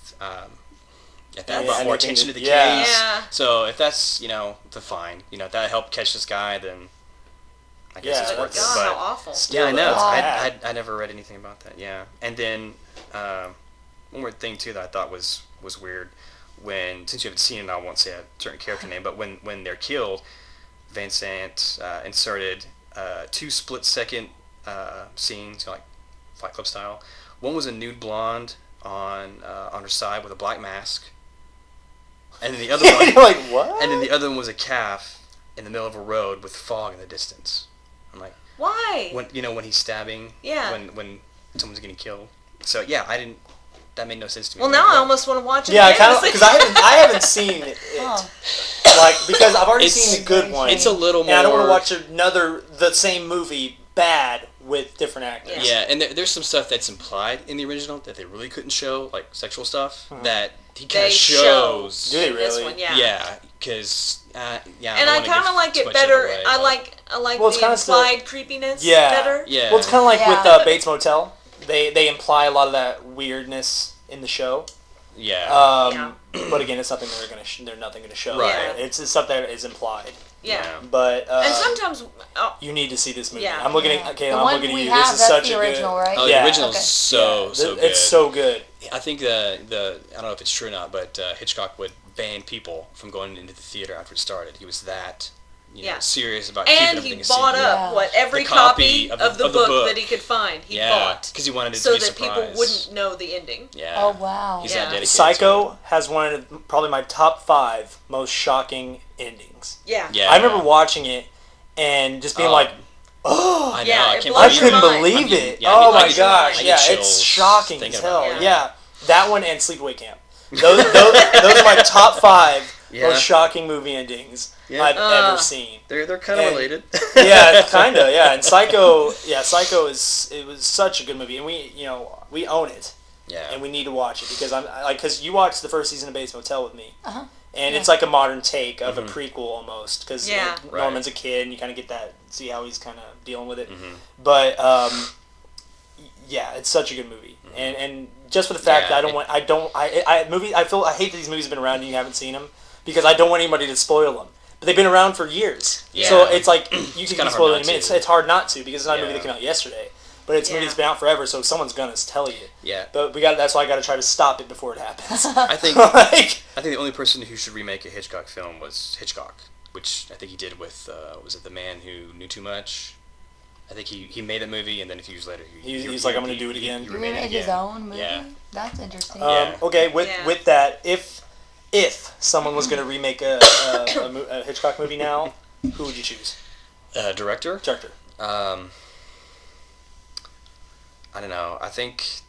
that brought more attention to the Yeah. case. Yeah. So if that's, the fine, if that helped catch this guy, then I guess it's Yeah, worth it. God, But how awful. Still, yeah, I know. that's bad. I never read anything about that. Yeah, and then one more thing too that I thought was weird, since you haven't seen it, I won't say a certain character name, but when they're killed, Van Sant inserted 2 split-second scenes, like Fight Club style. One was a nude blonde on her side with a black mask, and then the other one, You're like, what? and then the other one was a calf in the middle of a road with fog in the distance. I'm like, Why? when he's stabbing, Yeah. when someone's getting killed. So yeah, that made no sense to me. Well, now I almost want to watch it. Yeah, again kind of to see- because I haven't seen it. Oh. Like because I've already It's- seen the good one. It's a little more. and I don't want to watch the same movie bad with different actors. Yeah, and there's some stuff that's implied in the original that they really couldn't show, like sexual stuff, that he kind They of shows. Do they This really? one, yeah. Yeah, because And I kind of like it better. I like Well, it's the kinda implied creepiness Yeah. better. Yeah. Well, it's kind of like Yeah. with Bates Motel. They imply a lot of that weirdness in the show. Yeah. But again, it's nothing they're nothing going to show. Right. It's stuff that is implied. Yeah. But And sometimes, you need to see this movie. Yeah. I'm looking Yeah. at okay. The I'm one looking at we you. have, This is that's such the a original, good. right? Oh, Yeah. the original's Okay. so good. It's so good. I think the I don't know if it's true or not, but Hitchcock would ban people from going into the theater after it started. He was that serious about keeping and everything he a bought secret. up every The copy copy of the of the book book. that he could find. He Yeah, bought because he wanted it so to be a that people surprise. wouldn't know the ending. Yeah. Oh, wow. He's Yeah. that dedicated. Psycho has one of probably my top 5 most shocking endings. Yeah. Yeah. I remember watching it and just being like, "Oh, I know. Yeah, I it can't blows I believe your couldn't mind. believe I mean, it! yeah, I Oh get- my I get- gosh! I get Yeah, it's chills shocking as thinking hell. about it. Yeah, that one and Sleepaway Camp. Those are my top 5 Yeah. most shocking movie endings I've ever seen. They're kind of And- related. Yeah, kind of. Yeah, and Psycho was such a good movie, and we own it, Yeah. and we need to watch it because you watched the first season of Bates Motel with me. Uh-huh. And Yeah. it's like a modern take of a prequel almost, because Yeah. Norman's a kid, and you kind of get that, see how he's kind of dealing with it. Mm-hmm. But yeah, it's such a good movie, and just for the fact Yeah, that I hate that these movies have been around and you haven't seen them, because I don't want anybody to spoil them. But they've been around for years, Yeah. so it's like you can kinda be spoiled hard in a not minute. to. It's hard not to, because it's not a movie Yeah. that came out yesterday. But it's a movie Yeah. that's been out forever, so someone's gonna tell you. Yeah. But that's why I got to try to stop it before it happens. I think Like, the only person who should remake a Hitchcock film was Hitchcock, which I think he did with was it The Man Who Knew Too Much? I think he made that movie, and then a few years later He's like, I'm gonna do it again. He remade his own movie? Yeah. That's interesting. Yeah. Okay, Yeah. with that, if someone was going to remake a Hitchcock movie now, who would you choose? Director? Director. I don't know. I think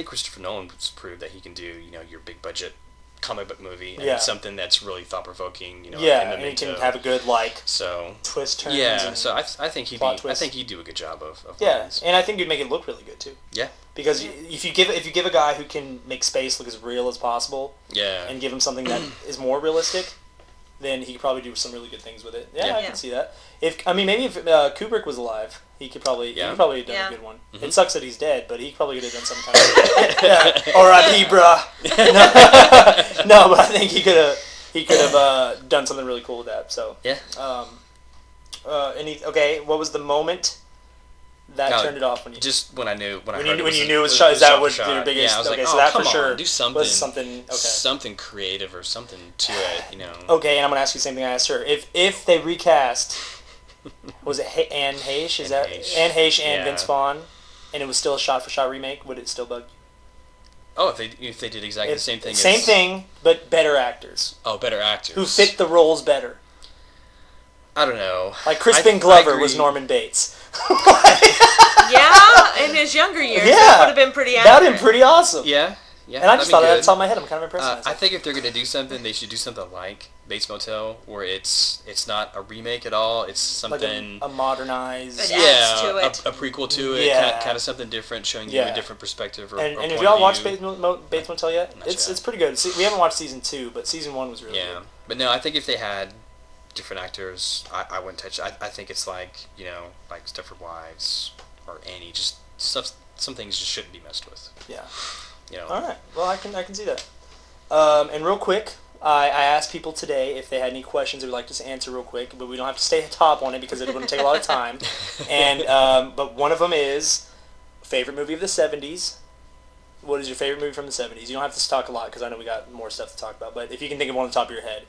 Christopher Nolan's proved that he can do your big budget comic book movie and Yeah. something that's really thought provoking. Yeah, and he can have a good so twist turns. yeah. and- So I think plot twist. he'd do a good job of yeah, things. and I think you'd make it look really good too. Yeah. Because if you give a guy who can make space look as real as possible, Yeah. and give him something that is more realistic, then he could probably do some really good things with it. Yeah, Yeah. I can see that. Maybe if Kubrick was alive, he could probably have done Yeah. a good one. Mhm. It sucks that he's dead, but he probably could have done some kind of yeah. R.I.P. bruh. No, but I think he could have done something really cool with that. So Yeah. what was the moment that No, turned it off when you Just when I knew when when I heard you, it was, when you knew it was was shot? Is that shot what for your shot. biggest? Yeah, I was okay, like, so oh, that come for sure on, do something. was something. Okay. Something creative or something to it. Okay, and I'm gonna ask you the same thing I asked her. If they recast, was it Anne Heche? Is Anne that Heche. Anne Heche and Yeah. Vince Vaughn, and it was still a shot-for-shot remake? Would it still bug Oh, if they did exactly the same thing. Same thing, but better actors. Oh, better actors who fit the roles better. I don't know. Like Crispin Glover was Norman Bates. Yeah, in his younger years, that would have been pretty accurate. That would have been pretty awesome. Yeah. And I just thought that off the top of my head. I'm kind of impressed. I think if they're going to do something, they should do something like Bates Motel, where it's not a remake at all. It's something... Like a modernized... It adds to it. A prequel to it. Yeah. Kind of something different, showing you a different perspective or And point have y'all of watched view. Bates Motel yet? It's pretty good. See, we haven't watched season 2, but season 1 was really good. Yeah. But no, I think if they had different actors, I wouldn't touch it. I think it's like, like Stepford Wives or Annie, just stuff. Some things just shouldn't be messed with. Yeah. All right. Well, I can see that. And real quick, I asked people today if they had any questions they would like us to answer real quick, but we don't have to stay top on it because it wouldn't take a lot of time. And but one of them is favorite movie of the 70s. What is your favorite movie from the 70s? You don't have to talk a lot because I know we got more stuff to talk about. But if you can think of one on the top of your head.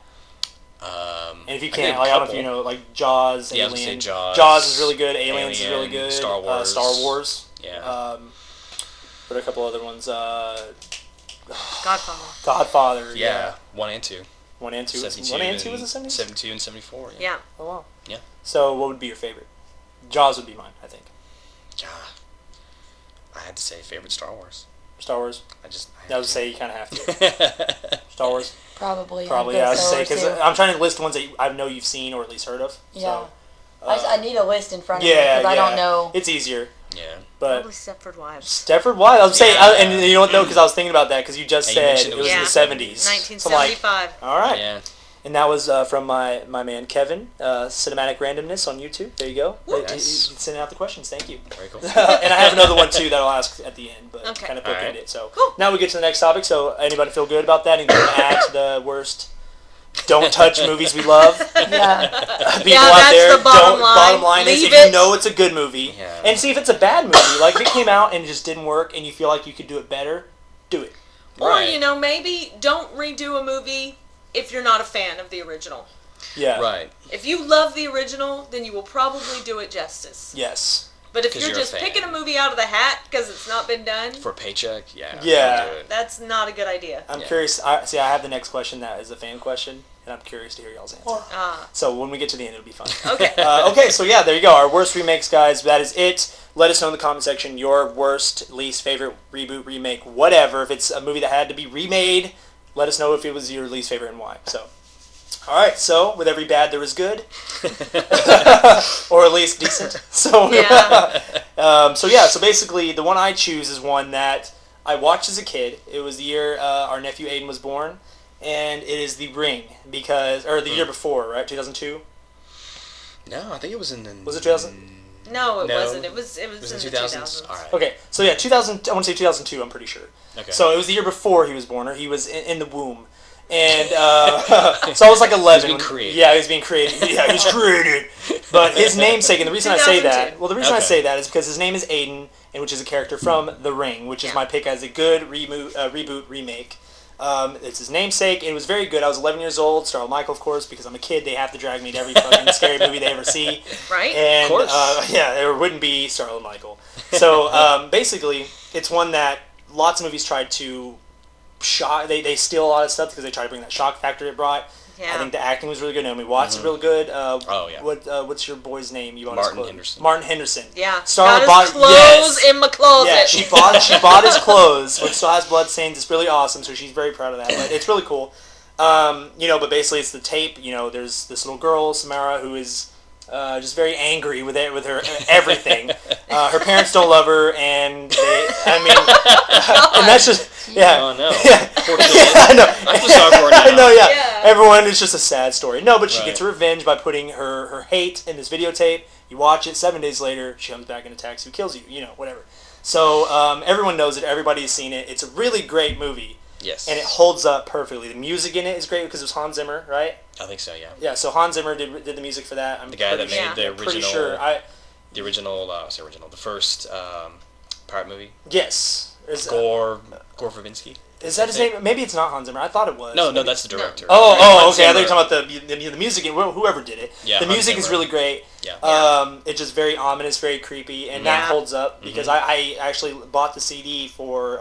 And if you can't, I don't know if you know, like Jaws, yeah, Alien. Jaws. Jaws is really good. Aliens is really good. Star Wars. Star Wars. Yeah. What are a couple other ones? Godfather. Godfather. Yeah. 1 and 2. 1 and 2. 72 1 and 2 was the 70s? 72 and 74. Yeah. Oh wow. Yeah. So what would be your favorite? Jaws would be mine, I think. Yeah. I had to say favorite Star Wars. Star Wars. I would say you kind of have to. Star Wars. Probably. Yeah. I would say because I'm trying to list ones that I know you've seen or at least heard of. Yeah. So, I need a list in front of me because I don't know. It's easier. Yeah. But probably Stepford Wives. Stepford Wives. I was saying, and you know what though? Because I was thinking about that because you just said it was in the 70s. 1975. So I'm like, all right. Yeah. And that was from my man Kevin, Cinematic Randomness on YouTube. There you go. Nice. He's sending out the questions. Thank you. Very cool. And I have another one too that I'll ask at the end, but kind of bookend it. So now we get to the next topic. So anybody feel good about that? Anything to add to the worst? Don't touch movies we love. Yeah. People out there, the bottom line. Bottom line is Leave if it. you know it's a good movie, and see if it's a bad movie. Like if it came out and it just didn't work, and you feel like you could do it better, do it. Or maybe don't redo a movie if you're not a fan of the original. Yeah. Right. If you love the original, then you will probably do it justice. Yes. But if you're just picking a movie out of the hat because it's not been done... For a paycheck, yeah. Yeah. Don't do it. That's not a good idea. I'm curious. I have the next question that is a fan question, and I'm curious to hear y'all's answer. So when we get to the end, it'll be fun. Okay. Okay, so yeah, there you go. Our worst remakes, guys. That is it. Let us know in the comment section your worst, least favorite reboot, remake, whatever. If it's a movie that had to be remade, let us know if it was your least favorite and why. So... All right, so with every bad there is good, or at least decent. So so basically the one I choose is one that I watched as a kid. It was the year our nephew Aiden was born, and it is The Ring the year before, right? 2002. No, I think it was in the. Was it 2000? No, it wasn't. It was in the 2000s. All right. Okay, so yeah, 2000. I want to say 2002. I'm pretty sure. Okay. So it was the year before he was born, or he was in the womb. And so I was like 11. He was being created. Yeah, he was being created. Yeah, he was created. But his namesake, and the reason I say that, I say that is because his name is Aiden, and which is a character from The Ring, which is my pick as a good reboot remake. It's his namesake. It was very good. I was 11 years old. Starred Michael, of course, because I'm a kid. They have to drag me to every fucking scary movie they ever see. Right. And, of course. there wouldn't be Starlet Michael. So basically, it's one that lots of movies tried to shock. They steal a lot of stuff because they try to bring that shock factor it brought. Yeah. I think the acting was really good. Naomi Watts is really good. Yeah. What's your boy's name? Martin Henderson. Martin Henderson. Yeah. Starlet got his clothes in my closet. Yeah, she bought his clothes, which still has blood stains. It's really awesome, so she's very proud of that. But it's really cool. But basically it's the tape. There's this little girl, Samara, who is just very angry with her everything. Her parents don't love her, and and that's just Oh no. Yeah. I know. I feel sorry for her now. I know. Yeah. Everyone, it's just a sad story. No, but she gets revenge by putting her hate in this videotape. You watch it. 7 days later, she comes back and attacks who kills you. Whatever. So everyone knows it. Everybody's seen it. It's a really great movie. Yes. And it holds up perfectly. The music in it is great because it was Hans Zimmer, right? I think so. Yeah. Yeah. So Hans Zimmer did the music for that. I'm the guy that made the original. Pretty sure. The first pirate movie. Yes. Gore Verbinski. Is that his name? Maybe it's not Hans Zimmer. I thought it was. No, that's the director. Oh, okay. I thought you were talking about the music and whoever did it. Yeah, the music is really great. Yeah. It's just very ominous, very creepy, and that holds up because I actually bought the CD for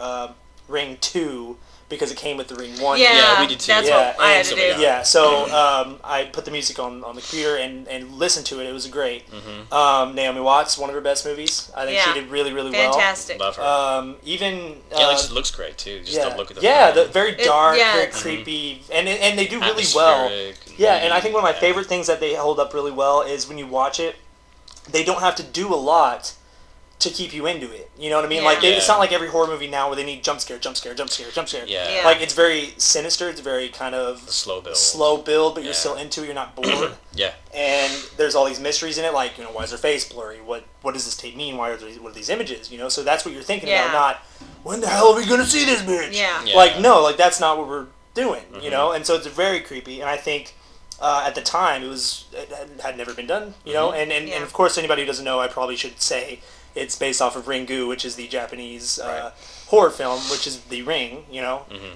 Ring 2 because it came with the Ring 1. Yeah, we did too. that's Yeah, what I had to and do. Yeah, so I put the music on the computer and listened to it. It was great. Naomi Watts, one of her best movies. I think she did really, really Fantastic. Love her. well. Even It looks great too. Just the look of the film. the very dark, very it's- creepy, and they do really well. Atmospheric, Yeah, and I think one of my yeah. favorite things that they hold up really well is when you watch it, they don't have to do a lot to keep you into it. You know what I mean? Yeah. Like it's not like every horror movie now where they need jump scare. Yeah. Yeah. Like it's very sinister. It's very kind of The slow build. but you're Yeah. still into it. You're not bored. Yeah. And there's all these mysteries in it, like why is her face blurry? What does this tape mean? What are these images? So that's what you're thinking Yeah. about. Not when the hell are we gonna see this bitch? Yeah. Yeah. Like no, like that's not what we're doing. And so it's very creepy. And I think at the time it had never been done. And of course anybody who doesn't know, I probably should say it's based off of Ringu, which is the Japanese horror film, which is The Ring.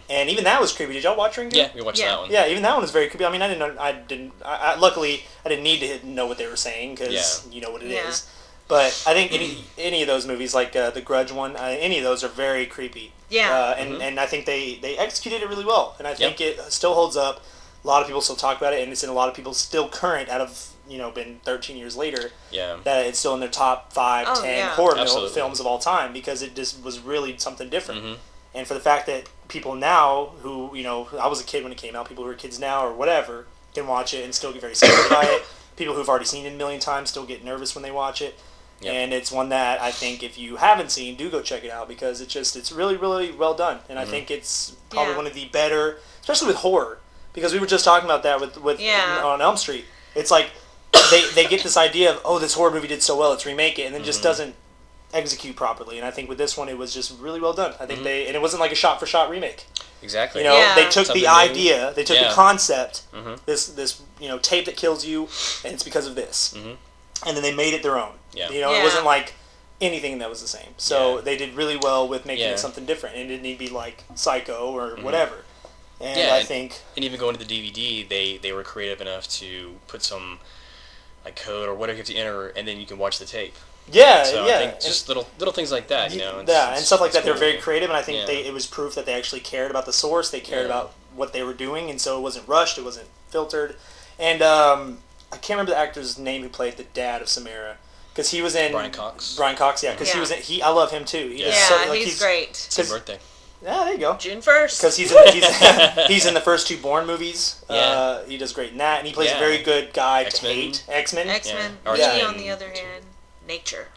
And even that was creepy. Did y'all watch Ringu? Yeah, we watched Yeah. that one. Yeah, even that one was very creepy. I mean, I didn't know. Luckily, I didn't need to know what they were saying because you know what it is. But I think any of those movies, like the Grudge one, any of those are very creepy. Yeah. And I think they executed it really well, and I think it still holds up. A lot of people still talk about it, and it's in a lot of people's still current. Out of been 13 years later, that it's still in their top 5, 10 horror films of all time because it just was really something different. And for the fact that people now who I was a kid when it came out, people who are kids now or whatever can watch it and still get very scared by it. People who've already seen it a million times still get nervous when they watch it. Yep. And it's one that I think if you haven't seen, do go check it out because it's really, really well done. And I think it's probably one of the better, especially with horror, because we were just talking about that with on Elm Street. It's like they get this idea of, this horror movie did so well, let's remake it, and then just doesn't execute properly. And I think with this one, it was just really well done. I think and it wasn't like a shot-for-shot remake. Exactly. They took the idea, they took the concept, this tape that kills you, and it's because of this. And then they made it their own. Yeah. It wasn't like anything that was the same. So they did really well with making it something different. It didn't need to be like Psycho or whatever. And I think... And even going to the DVD, they were creative enough to put some code or whatever you have to enter, and then you can watch the tape. Yeah, so I think just little things like that, and stuff like that. Cool. They're very creative, and I think it was proof that they actually cared about the source. They cared about what they were doing, and so it wasn't rushed. It wasn't filtered. And I can't remember the actor's name who played the dad of Samara, because he was in Brian Cox. Yeah, because he was in. I love him too. He's great. It's his birthday. Yeah, there you go. June 1st. Because he's in the first 2 Bourne movies. He does great in that, and he plays a very good guy to hate. X-Men. X-Men. Yeah. Me, on the other hand, nature.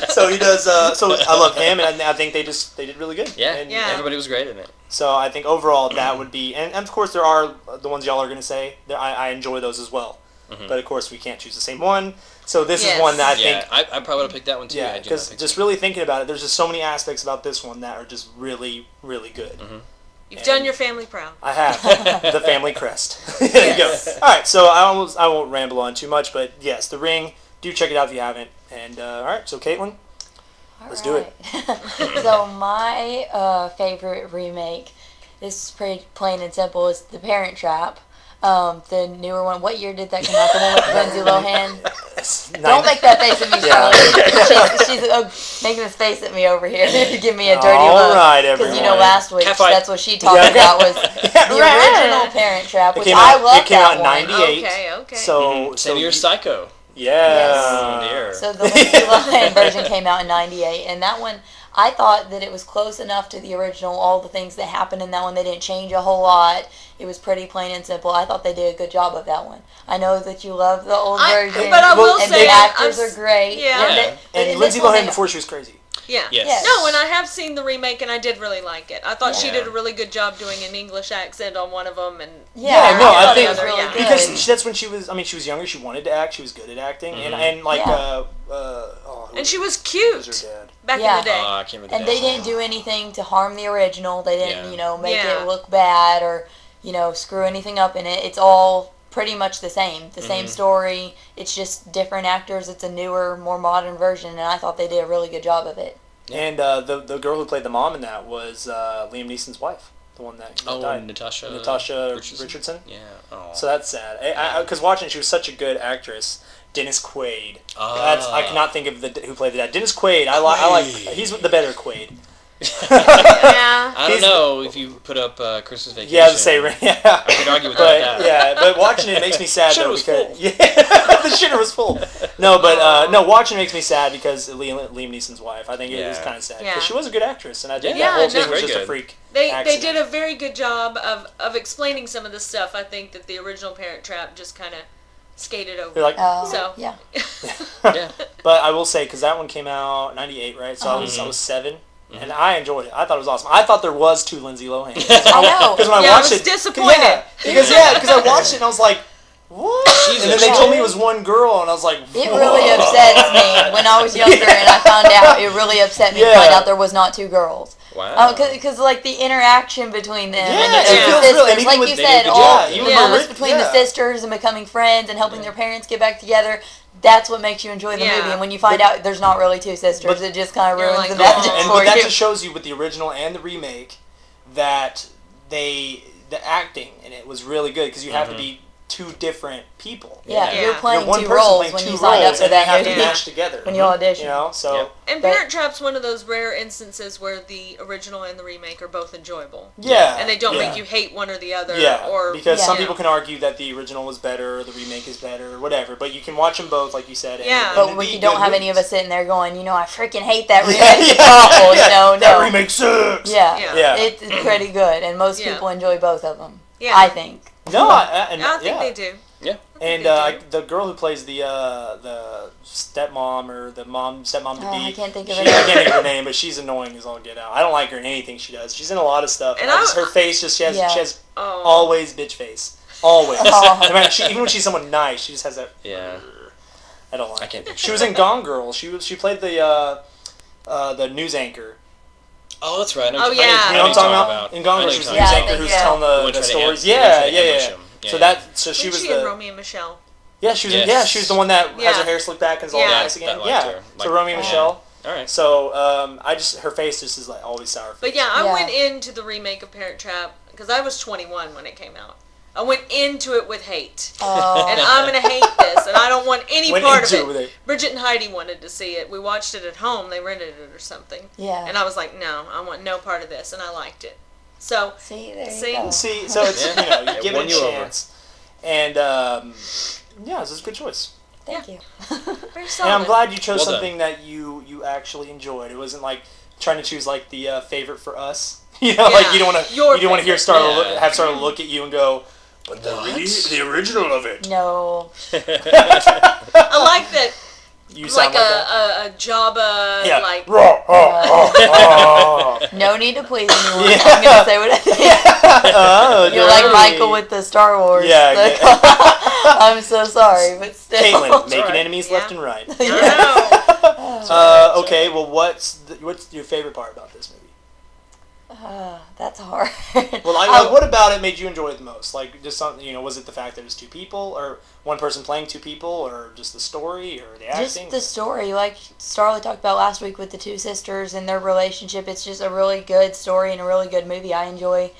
So he does. So I love him, and I think they did really good. Yeah, and everybody was great in it. So I think overall that would be, and of course there are the ones y'all are going to say. I enjoy those as well, but of course we can't choose the same one. So this is one that I think... I probably would have picked that one too. Yeah, because just really thinking about it, there's just so many aspects about this one that are just really, really good. You've done your family proud. I have. The family crest. There you go. All right, so I won't ramble on too much, but yes, The Ring, do check it out if you haven't. And all right, so Caitlin, let's do it. So my favorite remake, this is pretty plain and simple, is The Parent Trap. The newer one. What year did that come out? The one with Lindsay Lohan? Don't make that face at me, Charlotte. She's making this face at me over here to give me a dirty look. All right, everyone. Because last week, that's what she talked about was the original Parent Trap, which I love. It came out in 98. Okay. So same year Psycho. Yeah. So the Lindsay Lohan version came out in 98, and that one, I thought that it was close enough to the original. All the things that happened in that one, they didn't change a whole lot. It was pretty plain and simple. I thought they did a good job of that one. I know that you love the old version, but I will and say the actors are great. Yeah. And Lindsay Lohan before she was crazy. Yeah. Yes. No, and I have seen the remake, and I did really like it. I thought she did a really good job doing an English accent on one of them, and I think it was really good. because that's when she was. I mean, she was younger. She wanted to act. She was good at acting, and like and she was cute. Who's her dad? Back in the day. I can't remember And they didn't do anything to harm the original. They didn't, make Yeah. it look bad or, screw anything up in it. It's all pretty much the same. The same story. It's just different actors. It's a newer, more modern version, and I thought they did a really good job of it. And the girl who played the mom in that was Liam Neeson's wife. the one that died. Natasha Richardson. Yeah. Oh. So that's sad. Because watching, she was such a good actress. Dennis Quaid. I cannot think of who played the dad. Dennis Quaid. I like. He's the better Quaid. I don't know if you put up Christmas Vacation. Yeah, I could argue with that. Yeah, but watching it makes me sad though because the shitter was full. No, but watching it makes me sad because Liam Neeson's wife. I think it was kind of sad because she was a good actress, and I think that whole thing was just a freak. They did a very good job of explaining some of this stuff. I think that the original Parent Trap just kind of skated over. Like, yeah. But I will say because that one came out '98, right? So I was 7. And I enjoyed it. I thought it was awesome. I thought there was 2 Lindsay Lohans. I know. Because when I watched it, I was disappointed. Because I watched it and I was like, what? And then they told me it was one girl, and I was like, whoa. It really upsets me. When I was younger and I found out, it really upset me to find out there was not 2 girls. Wow. Because like the interaction between them and the feels sisters, really, like you said, moments between the sisters and becoming friends and helping their parents get back together. That's what makes you enjoy the movie. And when you find out there's not really 2 sisters, it just kind of ruins the magic for you. That just shows you with the original and the remake that the acting in it was really good because you have to be 2 different people. You're playing 2 roles when you sign up for that movie. Have to match together. When you audition. You know, so. And Parent Trap's one of those rare instances where the original and the remake are both enjoyable. Yeah. And they don't make you hate one or the other. Yeah. Or, because some people can argue that the original was better, or the remake is better, or whatever. But you can watch them both, like you said. But we don't have any of us sitting there going, I freaking hate that remake. It's awful. That remake sucks. Yeah. It's pretty good, and most people enjoy both of them. Yeah. I think. No, I think they do. Yeah. And the girl who plays the stepmom or the stepmom to be. I can't think of her I name. can't think of her name, but she's annoying as all get out. I don't like her in anything she does. She's in a lot of stuff. And her face just she has always bitch face. Always. No matter, even when she's someone nice, she just has that. Yeah. I don't like. I can't. She was in Gone Girl. She played the news anchor. Oh, that's right. Yeah. You know what I'm talking about? In Gone Girl, she was the news anchor who's telling the stories. Yeah. So she was in Romeo and Michelle. Yeah, she was. She was the one that has her hair slicked back and is all nice again. So Romeo and Michelle. All right. So her face just is like always sour. But I went into the remake of Parent Trap because I was 21 when it came out. I went into it with hate, and I'm gonna hate this, and I don't want any part of it. Bridget and Heidi wanted to see it. We watched it at home. They rented it or something. Yeah. And I was like, no, I want no part of this, and I liked it. So there you go. So it's you give it a chance, and this is a good choice. Thank you. Very solid. And I'm glad you chose something that you actually enjoyed. It wasn't like trying to choose like the favorite for us. Like you don't want to hear Starla have Starla look at you and go, but the original of it. No. I like that. You sound like a Jabba, like. No need to please anyone. I'm gonna say what I think. You're like Michael with the Star Wars. Yeah. I'm so sorry, but still. Caitlin, making enemies left and right. Okay, well, what's your favorite part about this movie? That's hard. Well, what about it made you enjoy it the most? Like, just something, was it the fact that it was 2 people, or one person playing 2 people, or just the story, or the acting? Just the story, like Starla talked about last week with the 2 sisters and their relationship. It's just a really good story and a really good movie. I enjoy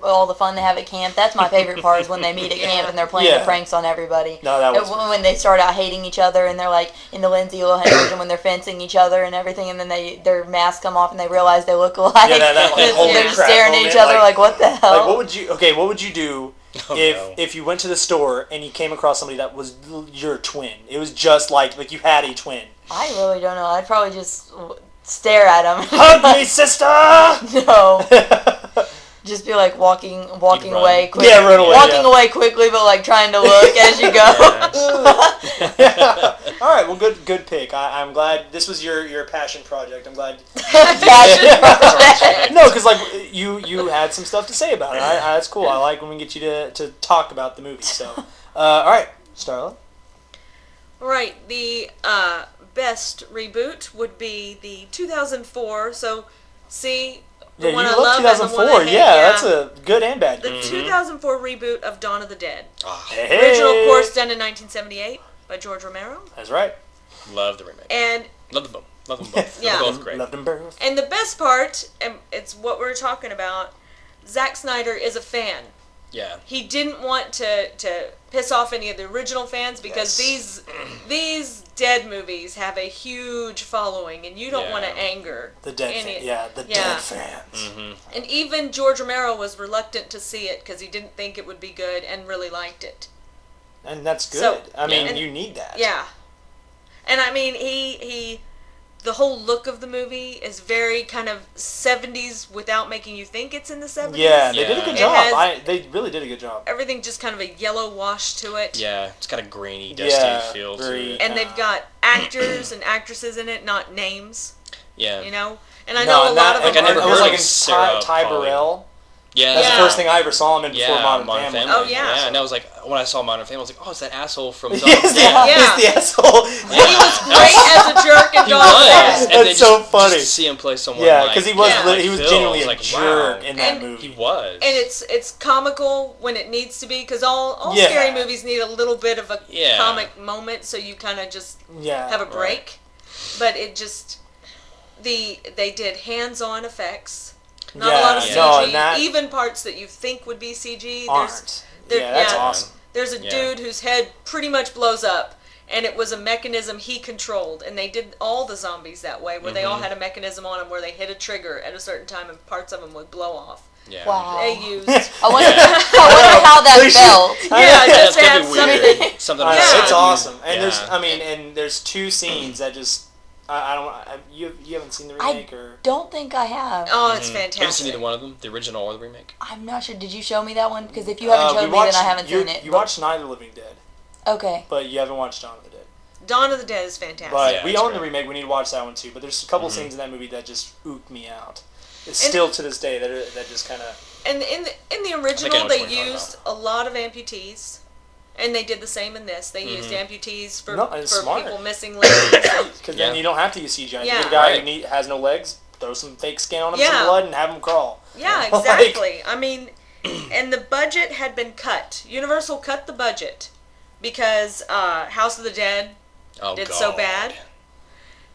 all the fun they have at camp. That's my favorite part is when they meet at camp and they're playing the pranks on everybody. No, that was when they start out hating each other and they're like in the Lindsay Lohan version when they're fencing each other and everything, and then their masks come off and they realize they look alike. They're just staring at each other like what the hell? Like, what would you do if you went to the store and you came across somebody that was your twin? It was just like you had a twin. I really don't know. I'd probably just stare at him. Hug me, sister! No. Just be like walking away quickly. Yeah, run away. Walking away quickly, but like trying to look as you go. All right, well, good pick. I'm glad this was your passion project. I'm glad. Passion project. No, because like you had some stuff to say about it. That's cool. I like when we get you to talk about the movie. So, all right, Starla. Right, the best reboot would be the 2004. So, see. Yeah, you love 2004. That's a good and bad. The 2004 reboot of Dawn of the Dead. Hey. Original, of course, done in 1978 by George Romero. That's right. Love the remake. And love them both. Yeah. They're both great. Love them both. And the best part, and it's what we were talking about, Zack Snyder is a fan. Yeah. He didn't want to piss off any of the original fans because these dead movies have a huge following, and you don't want to anger the dead dead fans. Mm-hmm. And even George Romero was reluctant to see it because he didn't think it would be good and really liked it. And that's good. So, I mean, you need that. Yeah. And I mean, he the whole look of the movie is very kind of 70s without making you think it's in the 70s. Yeah, they did a good job. They really did a good job. Everything just kind of a yellow wash to it. Yeah, it's got a grainy, dusty feel to it. And they've got actors and actresses in it, not names. Yeah. You know? And I know a lot of them I never it was heard like of in Ty Burrell. Yeah. That's the first thing I ever saw him in before Modern Family. Oh, yeah. Yeah, and I was like, when I saw Modern Family, I was like, oh, it's that asshole from He's Dog. the asshole. And he was great as a jerk in He Dog was. Day. That's so funny. Just to see him play someone because he was he was Phil, genuinely a like, jerk wow. in that And movie. He was. And it's comical when it needs to be, because all scary movies need a little bit of a comic moment, so you kind of just have a break. But it just, they did hands-on effects. Not a lot of CG. Even parts that you think would be CG. Aren't. That's awesome. There's a dude whose head pretty much blows up, and it was a mechanism he controlled. And they did all the zombies that way, where they all had a mechanism on them where they hit a trigger at a certain time and parts of them would blow off. Yeah. Wow. They used... I wonder how that felt. Yeah, just that's had gonna be weird. something. It's awesome. And there's two scenes that just... you haven't seen the remake, or? Don't think I have. Oh, it's fantastic. Have you seen either one of them, the original or the remake? I'm not sure. Did you show me that one? Because if you haven't showed me, then I haven't seen it. You watched Night of the Living Dead. Okay. But you haven't watched Dawn of the Dead. Dawn of the Dead is fantastic. But we own the remake. We need to watch that one too. But there's a couple scenes in that movie that just ooked me out. It's still to this day that just kind of. And in the original, they used a lot of amputees. And they did the same in this. They used amputees for people missing legs. Because then you don't have to use CGI. You get a guy who has no legs, throw some fake skin on him, some blood, and have him crawl. Yeah, exactly. I mean, and the budget had been cut. Universal cut the budget because House of the Dead did so bad.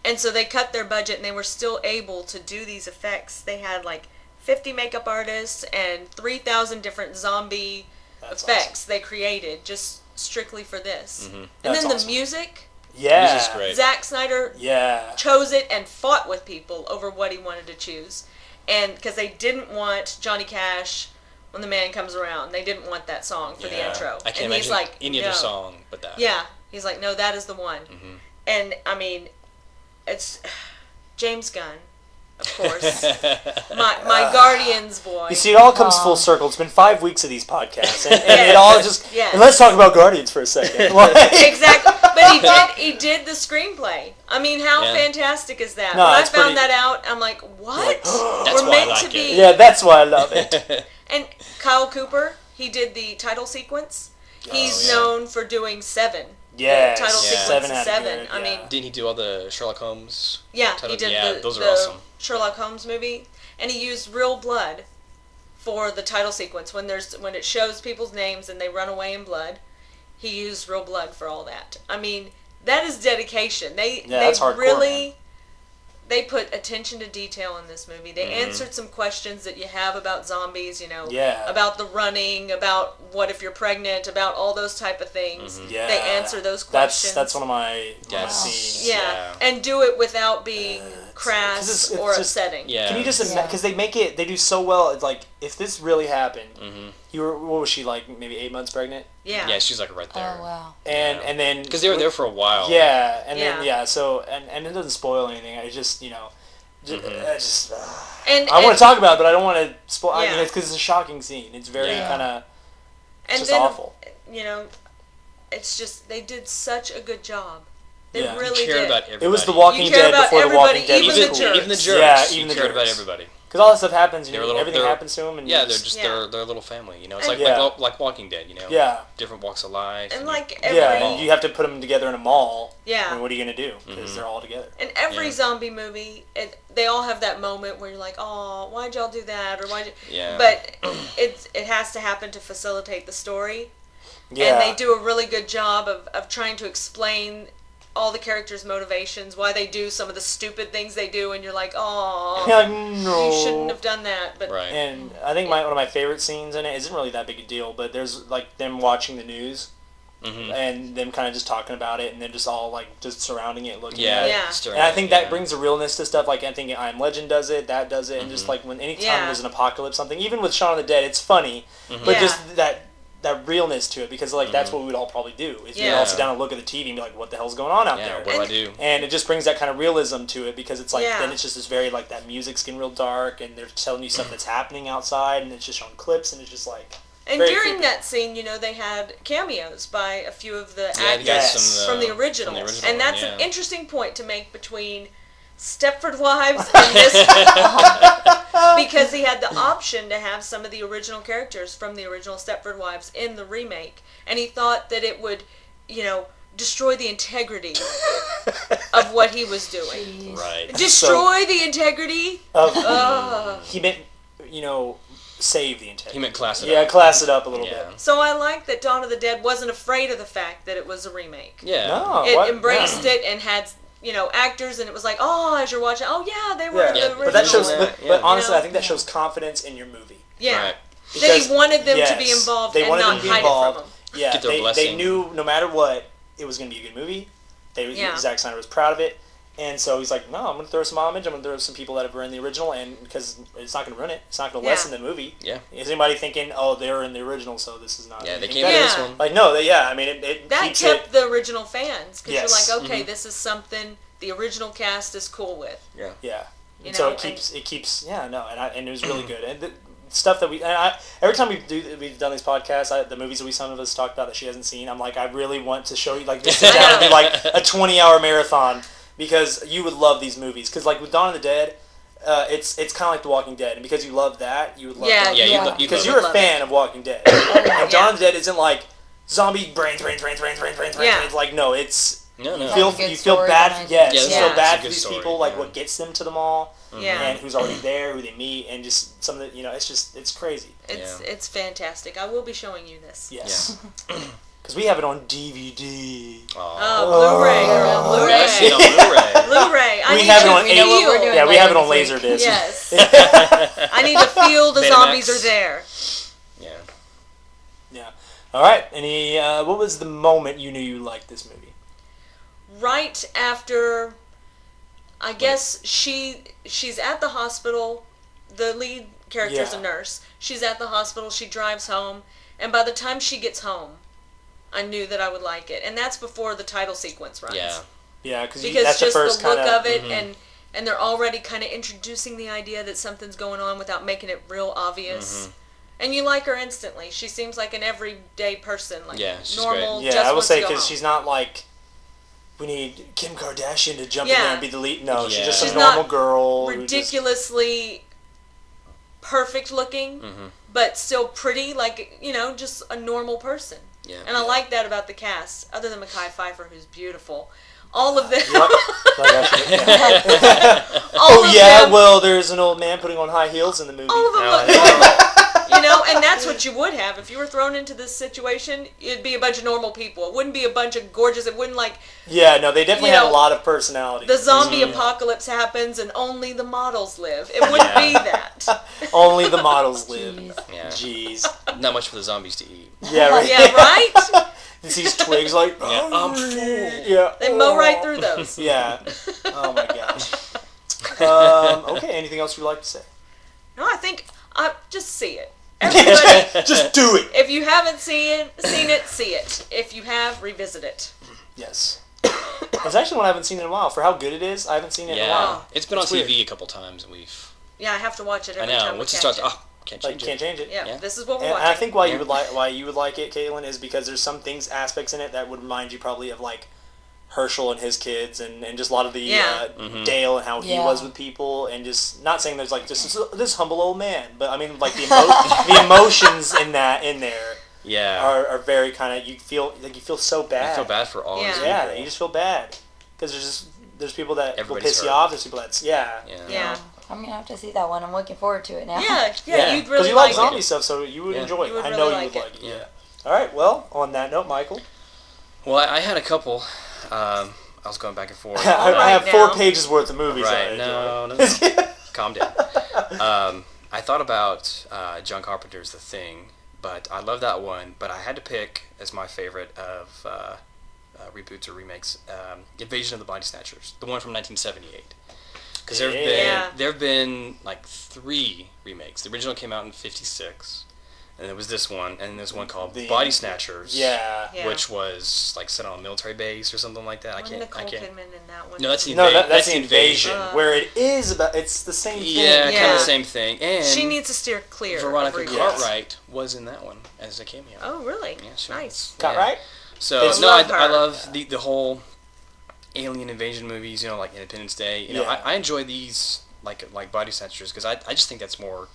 And so they cut their budget, and they were still able to do these effects. They had like 50 makeup artists and 3,000 different zombie effects they created just strictly for this. And then the music. Yeah. Music's great. Zack Snyder chose it and fought with people over what he wanted to choose. And because they didn't want Johnny Cash, When the Man Comes Around, they didn't want that song for the intro. I can't imagine any other song but that. Yeah. He's like, no, that is the one. And, I mean, it's James Gunn. Of course. my Guardians boy. You see, it all comes full circle. It's been 5 weeks of these podcasts. And it all just... And let's talk about Guardians for a second. Exactly. But he did the screenplay. I mean, how fantastic is that? No, when I found that out, I'm like, what? We're meant to be... Yeah, that's why I love it. And Kyle Cooper, he did the title sequence. He's known for doing Seven. Yeah, title sequence of Seven. I mean, didn't he do all the Sherlock Holmes? Yeah, he did those are the awesome. Sherlock Holmes movie, and he used real blood for the title sequence. When it shows people's names and they run away in blood, he used real blood for all that. I mean, that is dedication. They really they put attention to detail in this movie. They answered some questions that you have about zombies, about the running, about what if you're pregnant, about all those type of things. Yeah. They answer those questions. That's one of my scenes. Yeah, and do it without being crass or upsetting. Yeah. Can you just imagine? Because they do so well. It's like, if this really happened, what was she, like, maybe 8 months pregnant? Yeah. Yeah, she's like right there. Oh, wow. And then... Because they were there for a while. Yeah, and then, so, and it doesn't spoil anything. It's just, I want to talk about it, but I don't want to spoil... I mean, it's because it's a shocking scene. It's very kind of... It's just awful. It's just, they did such a good job. They Yeah. really You cared did. about everybody. It was The Walking Dead before The Walking Dead was cool. Even the jerks. Yeah, even you the cared jerks. about everybody. Because all that stuff happens, everything they're- happens to them. And Yeah, they're just their little family. It's And- like Walking Dead. Yeah. Different walks of life. And you- like every... Yeah, and you have to put them together in a mall. Yeah. I mean, what are you going to do? Because they're all together. In every zombie movie, they all have that moment where you're like, oh, why'd y'all do that? Or why'd you... Yeah. But it has to happen to facilitate the story. Yeah. And they do a really good job of trying to explain all the characters' motivations, why they do some of the stupid things they do, and you're like, oh, no. you shouldn't have done that. But Right. And I think one of my favorite scenes in it isn't really that big a deal, but there's like them watching the news. Mm-hmm. And them kind of just talking about it, and then just all like just surrounding it, looking at it. And I think that brings a realness to stuff. Like I think I Am Legend does it, that does it, and just like when anytime there's an apocalypse, something, even with Shaun of the Dead, it's funny, but just that realness to it, because like that's what we would all probably do. Is we'd all sit down and look at the TV and be like, what the hell's going on out there? What do I do? And it just brings that kind of realism to it, because it's like then it's just this very like that music's getting real dark, and they're telling you stuff that's happening outside, and it's just showing clips, and it's just like. And during that scene, they had cameos by a few of the actors from the original. And that's an interesting point to make between Stepford Wives and this, because he had the option to have some of the original characters from the original Stepford Wives in the remake, and he thought that it would, destroy the integrity of what he was doing. Jeez. Right. Destroy the integrity of. He meant, save the integrity. He meant class it up. Yeah, class it up a little bit. So I like that Dawn of the Dead wasn't afraid of the fact that it was a remake. Yeah. No, it embraced it and had, actors, and it was like, as you're watching, they were the original. But that shows, but honestly, I think that shows confidence in your movie. Yeah. Right. That he wanted them to be involved and not hide it from them. Yeah, get their blessing. They knew no matter what, it was going to be a good movie. Zack Snyder was proud of it. And so he's like, no, I'm going to throw some homage. I'm going to throw some people that were in the original, and because it's not going to ruin it. It's not going to lessen the movie. Yeah. Is anybody thinking, they were in the original, so this is not? Yeah, they can't do this one. Like, no, I mean, it that keeps kept the original fans, because you're like, okay, mm-hmm. this is something the original cast is cool with. Yeah. Yeah. And so it keeps. And it was really good. And the stuff that every time we've done these podcasts, the movies that some of us talked about that she hasn't seen, I'm like, I really want to show you, like, just sit down and do like a 20-hour marathon. Because you would love these movies. Because like with Dawn of the Dead, it's kind of like The Walking Dead. And because you love that, you would love Dawn of the Dead. Because you're a fan of Walking Dead. And Dawn of the Dead isn't like zombie brains. Like, no, it's... No. You feel bad. You feel bad for these people, like what gets them to the mall. Yeah. And who's already there, who they meet, and just some of the, it's crazy. It's fantastic. I will be showing you this. Yes. Because we have it on DVD. Blu-ray. Blu-ray. We have it on we have it on Laserdisc. Yes. I need to feel the zombies are there. Yeah. Yeah. All right. What was the moment you knew you liked this movie? Right after, I guess she's at the hospital. The lead character's a nurse. She's at the hospital. She drives home, and by the time she gets home, I knew that I would like it, and that's before the title sequence runs. Yeah, because that's just the first look of it, mm-hmm. and they're already kind of introducing the idea that something's going on without making it real obvious. Mm-hmm. And you like her instantly. She seems like an everyday person, like normal. Great. Yeah, I will say, because she's not like, we need Kim Kardashian to jump in there and be the lead. No, she's just a normal girl. Ridiculously perfect looking, but still pretty, like, just a normal person. Yeah. And I like that about the cast, other than Mekhi Phifer, who's beautiful. All of them. Well, there's an old man putting on high heels in the movie. All of them look normal. And that's what you would have. If you were thrown into this situation, it'd be a bunch of normal people. It wouldn't be a bunch of gorgeous, it wouldn't like... Yeah, no, they definitely had a lot of personality. The zombie apocalypse happens and only the models live. It wouldn't be that. Only the models live. Jeez. Not much for the zombies to eat. Yeah, right. Yeah, right? These twigs like, I'm full. Yeah. They mow right through those. Yeah. Oh my gosh. Okay, anything else you'd like to say? No, I think, just see it. Everybody, just do it. If you haven't seen it, see it. If you have, revisit it. Yes. It's actually one I haven't seen in a while. For how good it is, I haven't seen it in a while. It's been on TV a couple times, and we've... Yeah, I have to watch it every time. Once it starts, can't change it. Yeah, this is what we're watching. And I think why you would like it, Caitlin, is because there's some aspects in it that would remind you probably of like Herschel and his kids, and just a lot of the Dale and how he was with people, and just not saying there's like just this humble old man, but I mean like the emotions in there. Yeah. Are very kind of, you feel so bad. You feel bad for all these people. Yeah, you just feel bad because there's people that will piss you off. There's people that's Yeah. I'm gonna have to see that one. I'm looking forward to it now. Yeah, you'd really because you like zombie stuff, so you would enjoy it. I know really you would like it. Yeah. All right. Well, on that note, Michael. Well, I had a couple. I I was going back and forth. I have 4 now. pages worth of movies. Right? No. Calm down. I thought about John Carpenter's The Thing, but I love that one. But I had to pick as my favorite of reboots or remakes, Invasion of the Body Snatchers, the one from 1978. Because there have been like 3 remakes. The original came out in '56. And there was this one, and there's one called Body Snatchers. Yeah. Which was like set on a military base or something like that. Nicole Kidman in that one. No, that's the that's the Invasion, where it is about. It's the same thing. Yeah, kind of the same thing. And she needs to steer clear. Veronica of Cartwright was in that one as a cameo. Oh, really? Yeah, she nice. was. Cartwright. So love I her. love the whole alien invasion movies. You know, like Independence Day. You know, I enjoy these like Body Snatchers because I just think that's more.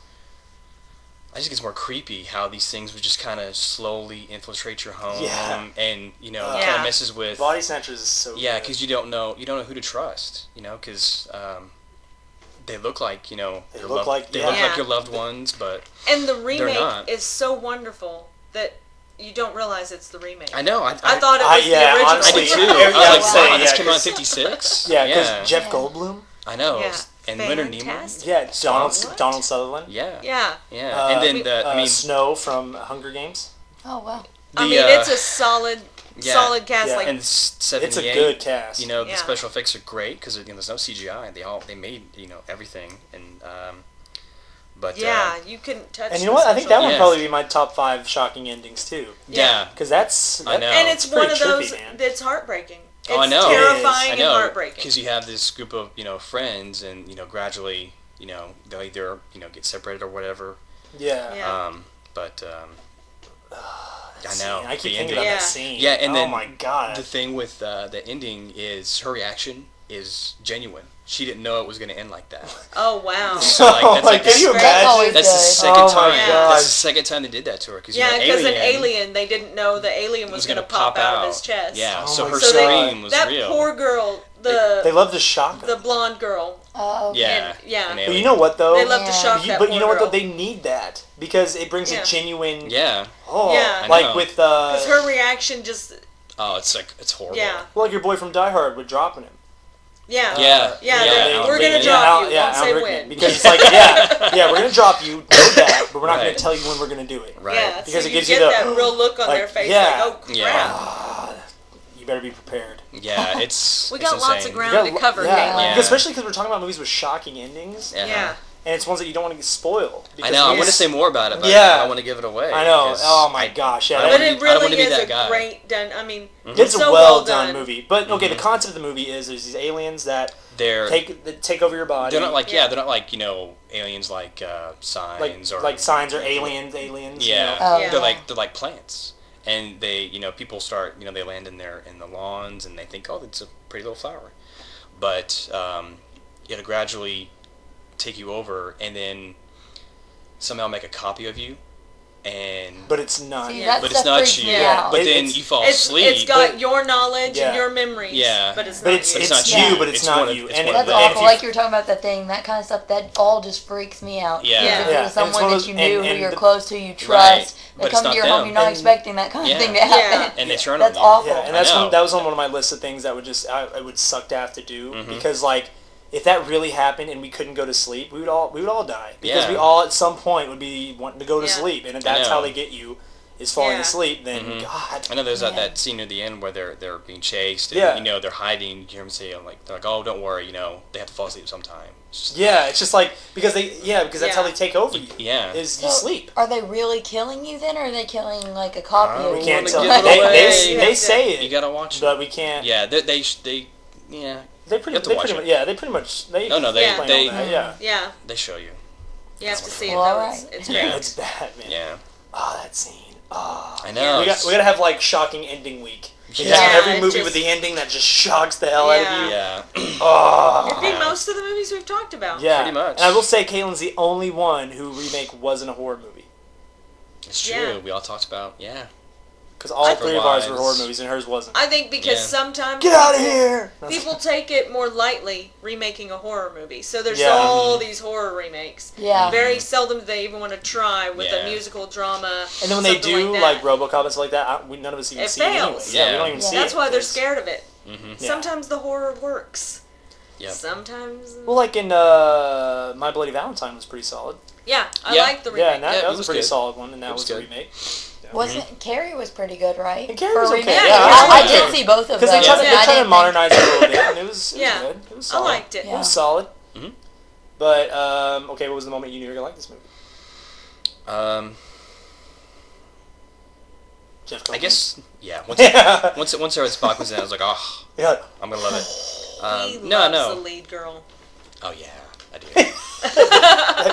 I just think it's more creepy how these things would just kind of slowly infiltrate your home, and you know, kind of messes with Body Snatchers is so good. because you don't know who to trust, you know, because they look like your loved ones, but and the they're remake not. is so wonderful that you don't realize it's the remake. I know. I thought it was the original. I did too. I I was say, like, wow, this yeah, came out in '56. Yeah, because Jeff Goldblum. I know. Yeah. And Leonard Nimoy. Fantastic. Yeah, Donald Sutherland. Yeah. Yeah. And then Snow from Hunger Games. Oh wow. I mean, it's a solid cast. Yeah. Like, and 78. It's a good cast. You know, the special effects are great because there's no CGI. They made everything, and but you couldn't touch. And you know what? I think that would Yes. probably be my top 5 shocking endings too. Yeah. Because that's I know. and it's pretty one of those trippy, man. that's heartbreaking. It's I know. terrifying I know, and heartbreaking. because you have this group of friends, and gradually they'll either get separated or whatever. Yeah. But That I know. scene. I keep the thinking ending. about that scene. Yeah, and then oh my god. the thing with the ending is her reaction is genuine. She didn't know it was going to end like that. Oh wow. So that's like can you That's imagine? always That's the good. second Oh my time. gosh. That's the second time they did that to her. Cause, Yeah, because an Alien alien, they didn't know the alien was going to pop out of his chest. Yeah, Oh so my her God. scream was that real. poor girl, They love to shock the them. blonde girl. Oh. Yeah. Yeah. an But alien. you know what though? They love to Yeah. shock that But poor you know what girl. though? They need that because it brings a genuine. Yeah. Oh, Yeah. I like know. with Because her reaction just, Oh, it's horrible. yeah. well, like your boy from Die Hard with dropping him. Yeah. Yeah. Yeah, we're gonna Rickman. drop you. Yeah, Don't say Alan Rickman. when. Because it's like, we're gonna drop you, know that, but we're not Right. gonna tell you when we're gonna do it. Right. Yeah, Because so it gives you you get the- that real look on like, their face, yeah. like, oh crap. Yeah. You better be prepared. Yeah, it's We it's got lots of insane. ground to cover, yeah. Caitlin. Yeah. Especially because we're talking about movies with shocking endings, Yeah. Yeah. and it's ones that you don't want to get spoiled. I because know. I we- want to say more about it, but Yeah. I don't want to give it away. I know. because Oh my gosh. Yeah. I don't But wanna it be- I don't wanna really be is that a guy. great done. I mean, It's so a well done movie. But okay, Mm-hmm. the concept of the movie is there's these aliens that They're take over your body. they're not like Yeah. they're not like aliens like signs or like signs or aliens. yeah. You know? Oh, Yeah. They're like plants, and they people start they land in the lawns and they think, oh, it's a pretty little flower, but it'll gradually take you over and then somehow make a copy of you, and But it's not. See, Yeah. that but it's stuff not freaks you. me Yeah. out. But then It's- you fall It's asleep. got but- your knowledge Yeah. and your memories. Yeah. But it's But not it's you. it's not you, you. but it's It's not one of- you. it's And one That's of and if awful. you- Like you were talking about that thing, that kind of stuff. That all just freaks me out. Yeah. Because if Yeah. it And was it's someone one of that those- you knew, and who you're the- close to, you Right. trust, But they it's come to not your home, them. you're not And- expecting that kind Yeah. of thing to happen. Yeah. and they turn That's on you. awful. Yeah, and I that's know. that was on one of my lists of things that would just I would suck to have to do Mm-hmm. because like if that really happened and we couldn't go to sleep, we would all die because Yeah. we all at some point would be wanting to go to Yeah. sleep, and if that's know. how they get you is falling Yeah. asleep. Then Mhm. God, I know there's Yeah. that scene near the end where they're being chased. And, Yeah. they're hiding. You hear them say they're like, oh, don't worry. They have to fall asleep sometime. It's just- yeah, it's just like because that's how Yeah. they take over you. Yeah. Is you So, sleep. Are they really killing you then, or are they killing like a copy of We We you? can't wanna tell. give it They, away. they say it, You gotta watch it. but we can't. Yeah, they yeah. They You pretty have to they watch pretty it. much they pretty much they No, they explain all that, yeah. Yeah. they show you. You have to see it Well, though. alright. It's Yeah. great. It's bad, man. Yeah. Oh, that scene. Oh. I know. We gotta have like shocking ending week. We Yeah. gotta have every it movie just- with the ending that just shocks the hell out of you. Yeah. Oh. It'd be Yeah. most of the movies we've talked about. Yeah. Pretty much. And I will say Caitlin's the only one who remake wasn't a horror movie. It's true. Yeah. We all talked about Because all three of ours were Otherwise- horror movies and hers wasn't. I think because Yeah. sometimes Get out of here! people take it more lightly remaking a horror movie. So there's Yeah. all these horror remakes. Yeah. Very seldom do they even want to try with Yeah. a musical drama. And then when they something do like, like that. RoboCop and stuff like that, none of us even It see it anyway. fails. Yeah, we Yeah. don't even Yeah. see That's it. why they're 'cause- scared of it. Mm-hmm. Sometimes the horror works. Yep. Sometimes. Well, like in My Bloody Valentine was pretty solid. Yeah, I like the remake. Yeah, and that it was was a pretty good. solid one, and that was was a good. remake. Yeah. Wasn't Carrie was pretty good, right? And Carrie For was a okay. remake? Yeah, I I did liked see both of Because those. they I tried to didn't modernize it a little bit, and it was Yeah. good. It was I solid. liked it. It Yeah. was solid. Mm-hmm. But, okay, what was the moment you knew you were going to like this movie? Jeff I Goldblum? guess, yeah. Once Yeah. once Sarah Spock was in, I was like, oh, Yeah. I'm gonna love it. He No, loves no. the lead girl. Oh yeah, I do.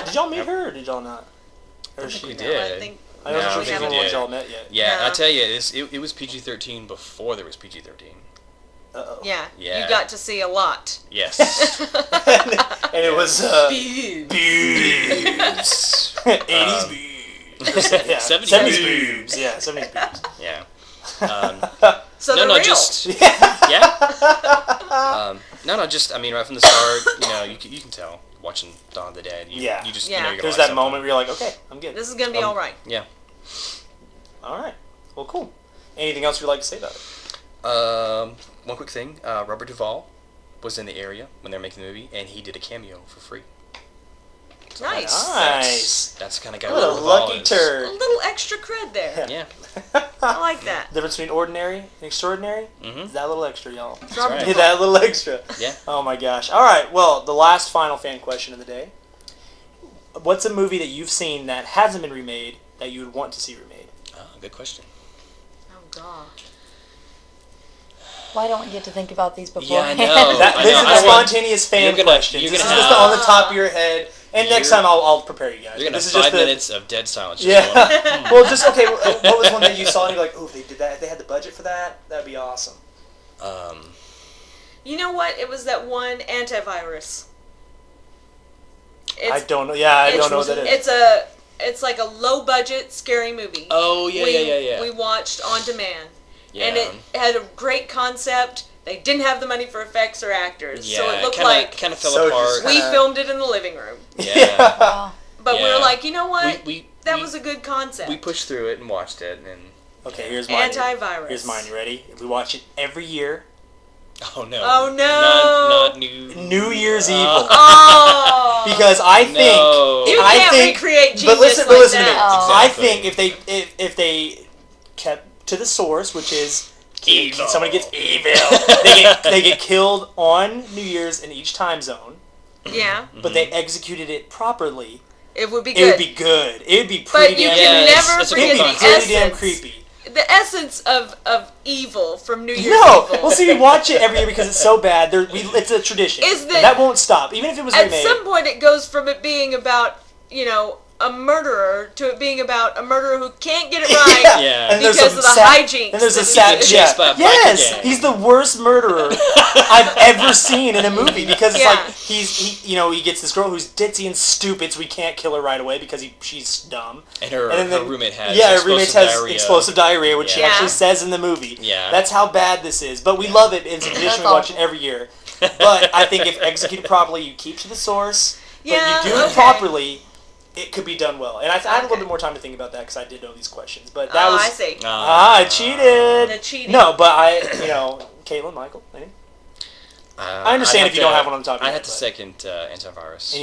Did y'all meet her, or did y'all not? Or I think we no? did. I think I don't No, I know if think she's we the one did. y'all met yet. Yeah, No. I tell you, it was PG-13 before there was PG-13. Uh-oh. Yeah, Yeah. you got to see a lot. Yes. And it was, Boobs. boobs. 80s boobs. Yeah, 70s 70s boobs. Yeah, 70s boobs. Yeah. So no, they're no, real. just yeah. No, just I mean, right from the start, you can tell watching Dawn of the Dead. You just Yeah. you know you're gonna There's like that something. moment where you're like, okay, I'm good. This is gonna be all right. Yeah. All right. Well, cool. Anything else you'd like to say about it? One quick thing. Robert Duvall was in the area when they were making the movie, and he did a cameo for free. So Nice. Nice. That's the kind of guy What a Robert Duvall lucky is. A turd. little extra cred there. Yeah. I like that. Difference between ordinary and extraordinary Mm-hmm. is that little extra, y'all. Robert right. Duvall. That little extra. Yeah. Oh my gosh. All right. Well, the last final fan question of the day. What's a movie that you've seen that hasn't been remade that you would want to see remade? Oh, good question. Oh God. Why don't we get to think about these before? Yeah, I know. This is the I want- spontaneous fan you're gonna- questions. you're This is gonna just have- on the top of your head. And next time I'll prepare you guys. You're gonna This is have just 5 the, minutes of dead silence. Just Yeah. going, Well, just okay. What was one that you saw and you're like, oh, if they did that, if they had the budget for that, that'd be awesome. You know what? It was that one antivirus. I don't know. Yeah, I don't know what that is. It's like a low budget scary movie. Oh yeah, yeah. We watched on demand, Yeah. and it had a great concept. They didn't have the money for effects or actors, so it looked kind of fell So apart. just- we filmed it in the living room. Yeah. Wow. But we were Yeah. like, you know what? That we- was a good concept. We pushed through it and watched it, and Okay, here's mine. Antivirus. Here's mine. You ready? We watch it every year. oh no. Oh, no. Not new. New Year's Evil. Oh, Because I think No. you I can't think- recreate genius But listen, like listen to me. that. Oh. I Exactly. think if they kept to the source, which is Evil. somebody gets evil, they get killed on New Year's in each time zone, Yeah, but they executed it properly. it would be It good. would be good. It would be pretty But you damn can Yeah, never it's a forget It'd good be the concept. pretty damn essence. creepy. The essence of evil from New Year's No, Evil. well, see, we watch it every year because it's so bad. It's a tradition. Is that- And that won't stop, even if it was At remade. some point, it goes from it being about, a murderer to it being about a murderer who can't get it right. Yeah. And there's Because some of the sad- hijinks And there's a that sad, he did. yeah. Chased by a biker Yes, gang. he's the worst murderer I've ever seen in a movie because it's Yeah. like he gets this girl who's ditzy and stupid, so we can't kill her right away because she's dumb. And her then roommate has her roommate has diarrhea. explosive diarrhea, which she Yeah. actually says in the movie. Yeah. That's how bad this is. But we love it. It's a tradition. We That's watch it every year. But I think if executed properly, you keep to the source. Yeah, But you do it okay. properly, it could be done well. And I had a little Okay. bit more time to think about that because I did know these questions. But that Oh, was I see. I cheated. The cheating. No, but Caitlin, Michael, anything? I understand I'd if you have don't to- have one on top of your I'd head, have to but- second antivirus.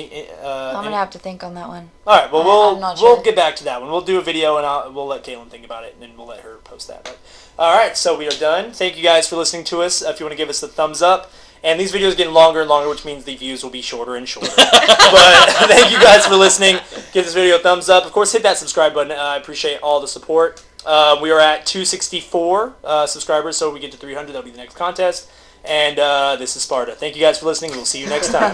I'm gonna have to think on that one. All right. Well, I'm not we'll sure. get back to that one. We'll do a video and we'll let Caitlin think about it, and then we'll let her post that. But, all right. So we are done. Thank you guys for listening to us. If you want to give us a thumbs up, and these videos are getting longer and longer, which means the views will be shorter and shorter. But thank you guys for listening. Give this video a thumbs up. Of course, hit that subscribe button. I appreciate all the support. We are at 264 subscribers, so we get to 300. That'll be the next contest. And this is Sparta. Thank you guys for listening. We'll see you next time.